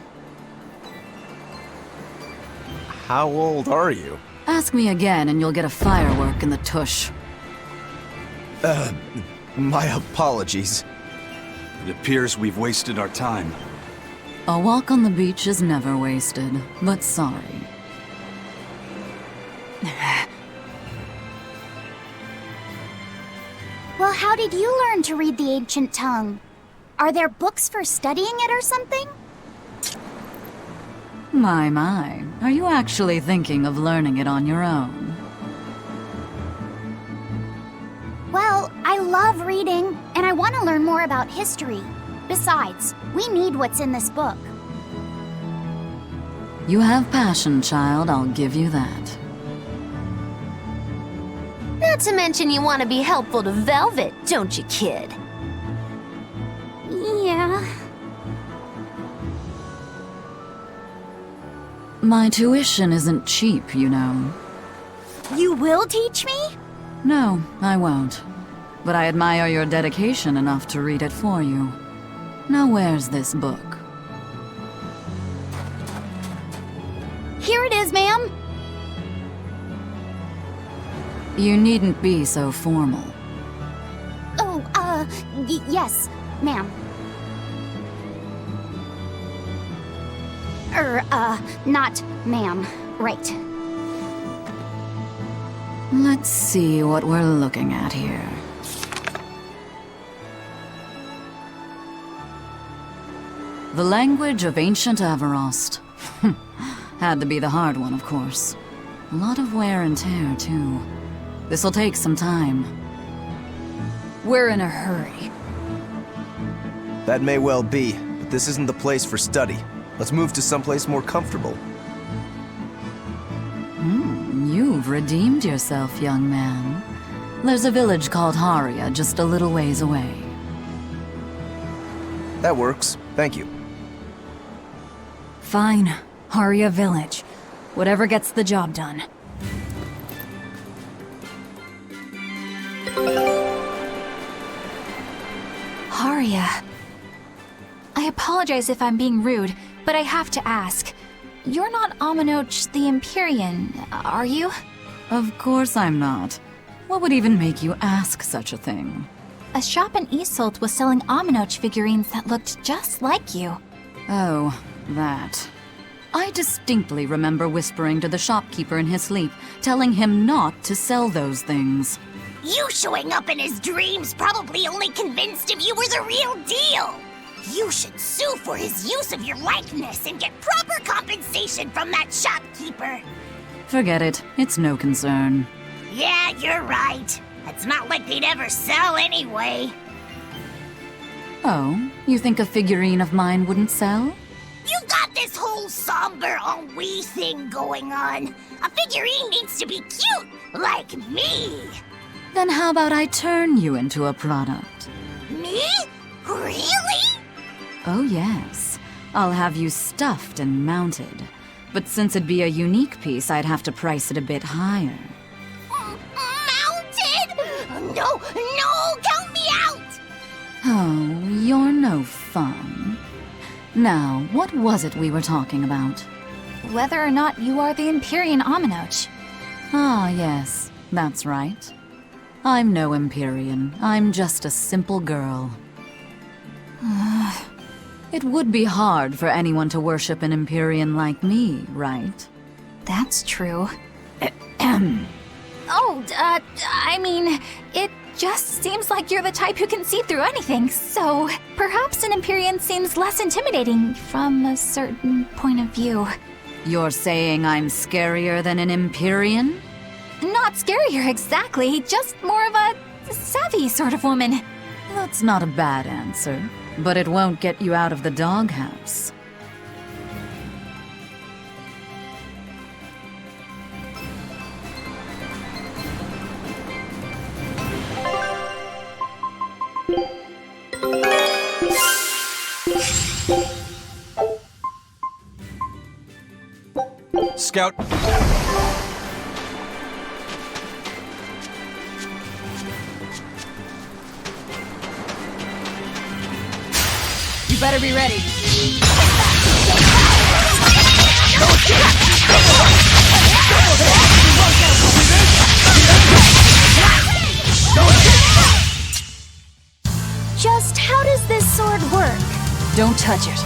Speaker 7: How old are you?
Speaker 2: Ask me again and you'll get a firework in the tush.
Speaker 7: My apologies.
Speaker 3: It appears we've wasted our time.
Speaker 2: A walk on the beach is never wasted, but sorry.
Speaker 1: Well, how did you learn to read the ancient tongue? Are there books for studying it or something?
Speaker 2: My. Are you actually thinking of learning it on your own?
Speaker 1: Well, I love reading, and I want to learn more about history. Besides, we need what's in this book.
Speaker 2: You have passion, child, I'll give you that.
Speaker 5: Not to mention you want to be helpful to Velvet, don't you, kid?
Speaker 1: Yeah.
Speaker 2: My tuition isn't cheap, you know.
Speaker 1: You will teach me?
Speaker 2: No, I won't. But I admire your dedication enough to read it for you. Now where's this book?
Speaker 1: Here it is, ma'am.
Speaker 2: You needn't be so formal.
Speaker 1: Oh, yes, ma'am. Not ma'am. Right.
Speaker 2: Let's see what we're looking at here. The language of ancient Averost. Had to be the hard one, of course. A lot of wear and tear, too. This'll take some time. We're in a hurry.
Speaker 7: That may well be, but this isn't the place for study. Let's move to someplace more comfortable.
Speaker 2: You've redeemed yourself, young man. There's a village called Haria just a little ways away.
Speaker 7: That works. Thank you.
Speaker 2: Fine. Haria Village. Whatever gets the job done.
Speaker 6: Haria. I apologize if I'm being rude, but I have to ask. You're not Aminoch the Empyrean, are you?
Speaker 2: Of course I'm not. What would even make you ask such a thing?
Speaker 6: A shop in Isolt was selling Aminoch figurines that looked just like you.
Speaker 2: Oh, that. I distinctly remember whispering to the shopkeeper in his sleep, telling him not to sell those things.
Speaker 14: You showing up in his dreams probably only convinced him you were the real deal. You should sue for his use of your likeness and get proper compensation from that shopkeeper.
Speaker 2: Forget it. It's no concern.
Speaker 14: Yeah, you're right. It's not like they'd ever sell anyway.
Speaker 2: Oh, you think a figurine of mine wouldn't sell?
Speaker 14: You got this whole somber ennui thing going on. A figurine needs to be cute, like me.
Speaker 2: Then how about I turn you into a product?
Speaker 14: Me? Really?
Speaker 2: Oh yes. I'll have you stuffed and mounted. But since it'd be a unique piece, I'd have to price it a bit higher.
Speaker 14: Mounted? No, count me out!
Speaker 2: Oh, you're no fun. Now, what was it we were talking about?
Speaker 6: Whether or not you are the Empyrean Aminoch.
Speaker 2: Ah, yes, that's right. I'm no Empyrean. I'm just a simple girl. It would be hard for anyone to worship an Empyrean like me, right?
Speaker 6: That's true. I mean, it just seems like you're the type who can see through anything, so perhaps an Empyrean seems less intimidating from a certain point of view.
Speaker 2: You're saying I'm scarier than an Empyrean?
Speaker 6: Not scarier exactly, just more of a savvy sort of woman.
Speaker 2: That's not a bad answer, but it won't get you out of the doghouse.
Speaker 3: Scout.
Speaker 19: You better be ready.
Speaker 4: Just how does this sword work?
Speaker 2: Don't touch it.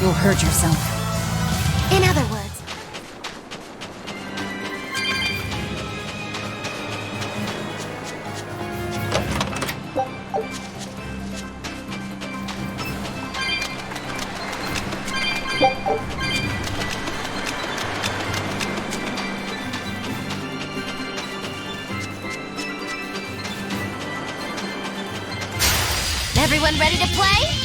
Speaker 2: You'll hurt yourself.
Speaker 1: In other words,
Speaker 5: Everyone ready to play?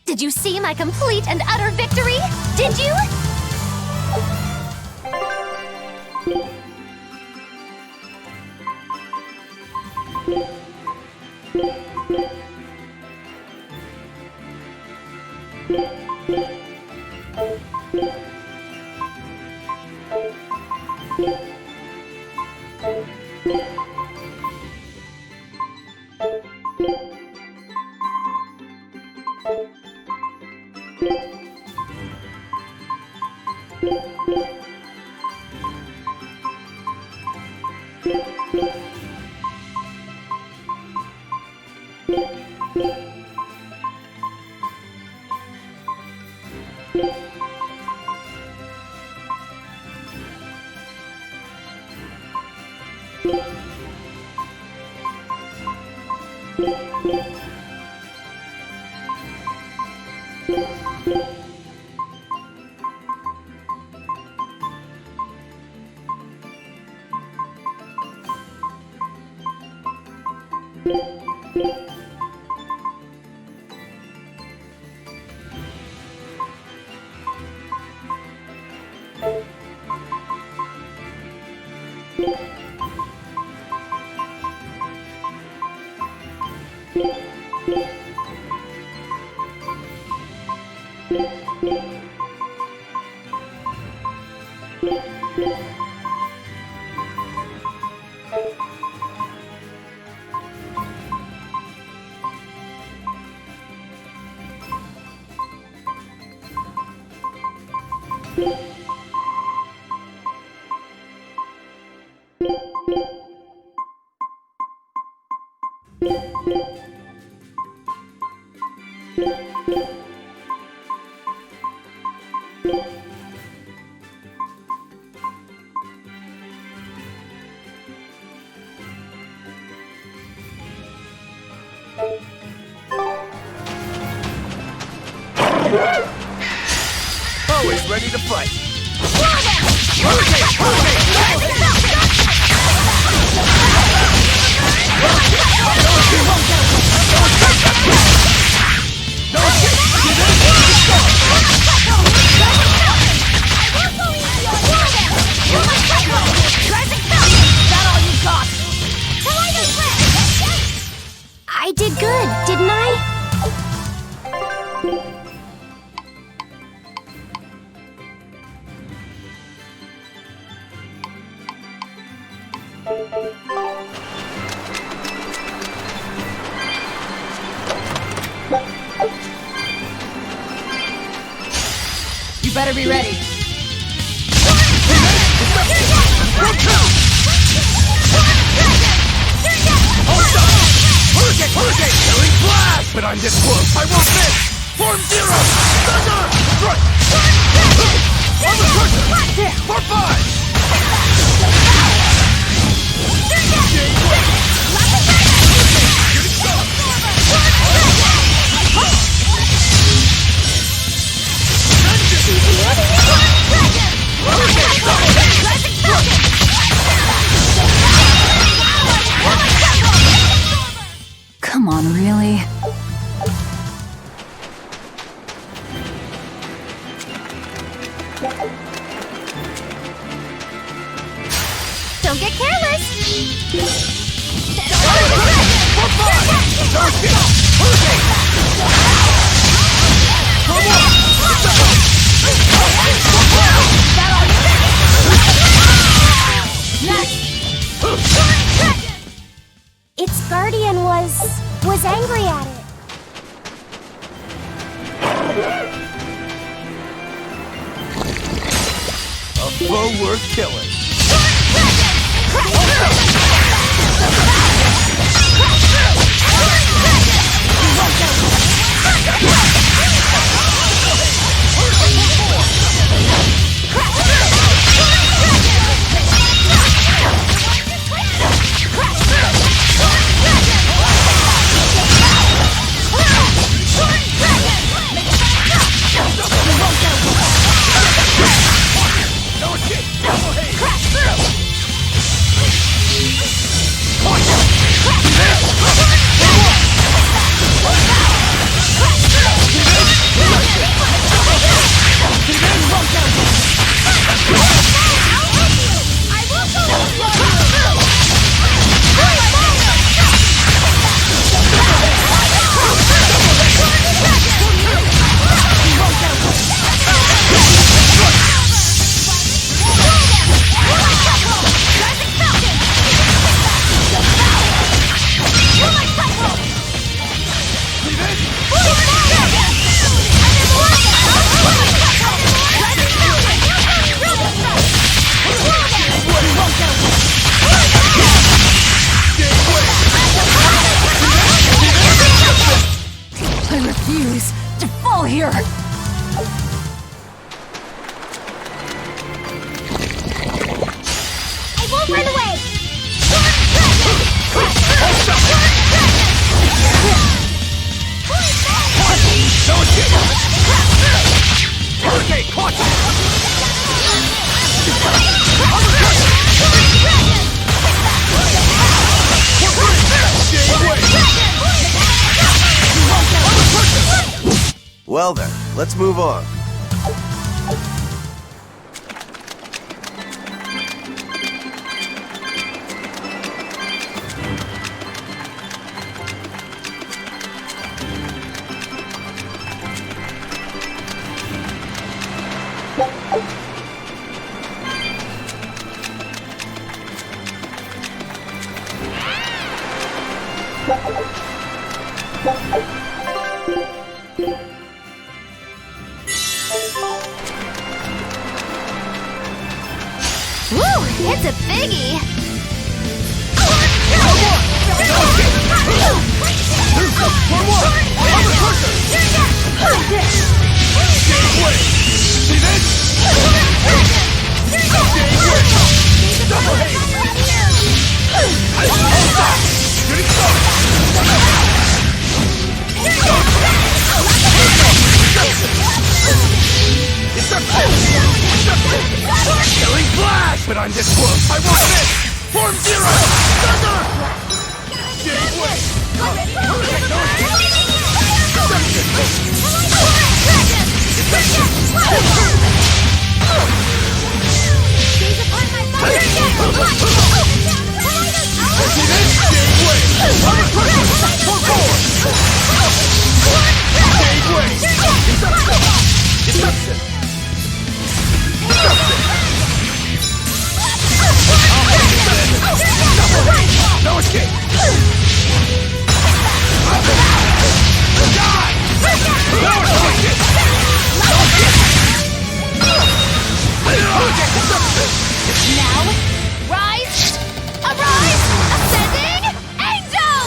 Speaker 5: Did you see my complete and utter victory? Did you?
Speaker 20: You
Speaker 9: Always ready to fight.
Speaker 1: I did good, didn't I?
Speaker 2: You better be ready.
Speaker 9: Hurricane! Killing blast! But I'm this close, I won't miss! Form zero! Thunder! Strike! On the cursor! For five!
Speaker 2: Come on, really?
Speaker 1: Don't get careless! Its guardian was angry at it.
Speaker 9: A foe worth killing.
Speaker 2: I refuse to fall here!
Speaker 1: I won't run away!
Speaker 9: Hurricane, caution!
Speaker 7: Well then, let's move on.
Speaker 5: Woo! It's a biggie!
Speaker 9: Killing flash! But I'm this close! I won't miss! Form zero! Thunder! Gave way! No escape!
Speaker 5: Now, rise! Arise! Ascending! Angel!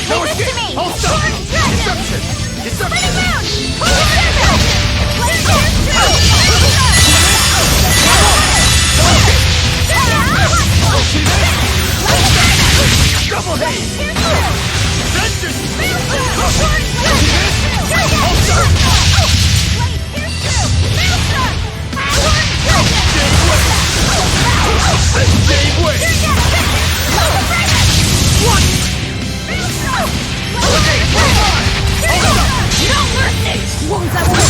Speaker 9: No
Speaker 5: Leave this to
Speaker 9: escape!
Speaker 5: me!
Speaker 9: Hold stop! Deception!
Speaker 5: Spinning round!
Speaker 9: Double haze! Vengeance! Gave way!
Speaker 5: No mercy! Wounds I won't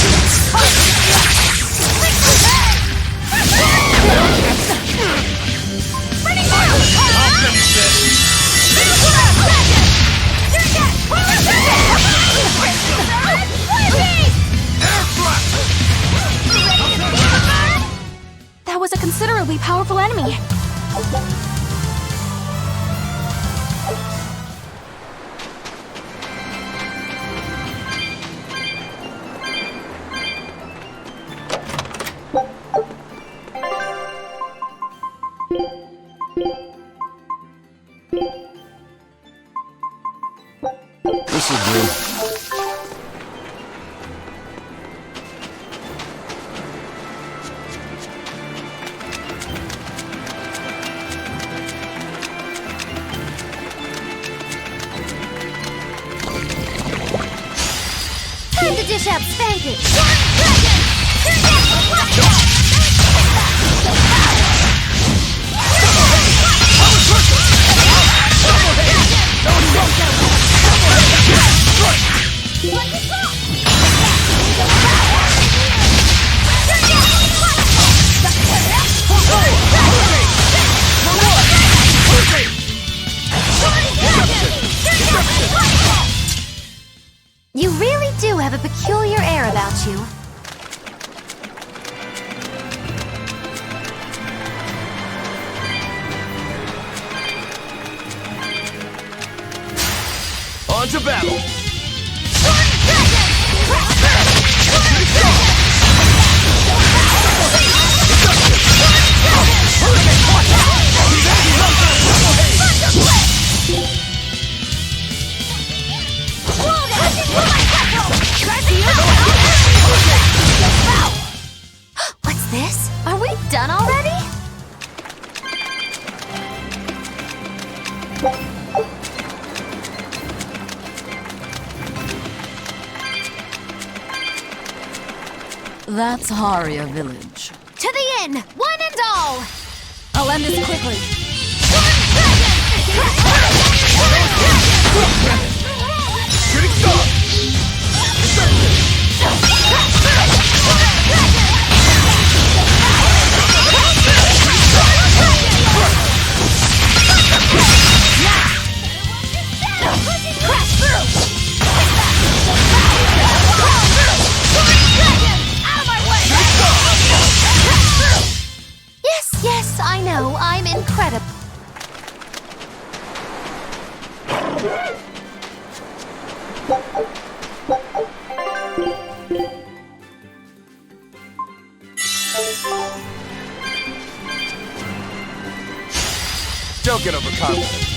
Speaker 4: That was a considerably powerful enemy.
Speaker 7: This'll do.
Speaker 5: Time to dish out spanking! You really do have a peculiar air about you.
Speaker 9: On to battle!
Speaker 5: What's this? Are we done already?
Speaker 2: That's Haria village.
Speaker 5: To the inn, one and all!
Speaker 2: I'll end this quickly.
Speaker 9: Shooting star!
Speaker 5: Yes, I know, I'm incredible.
Speaker 9: Don't get overconfident.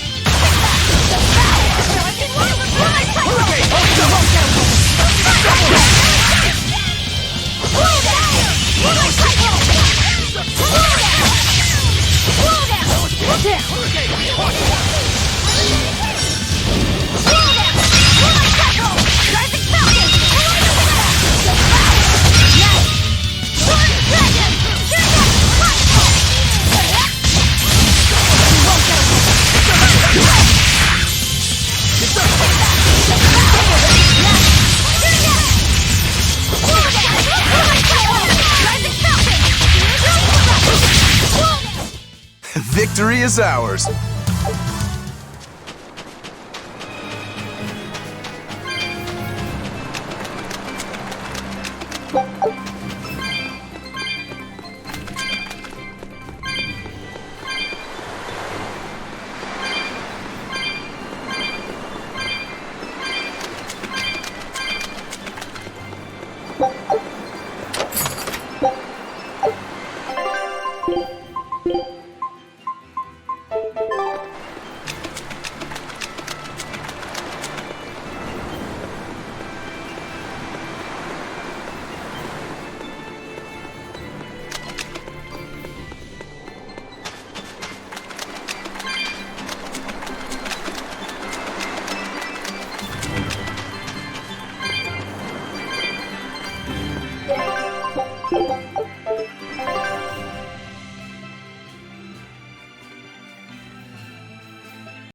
Speaker 7: Victory is ours.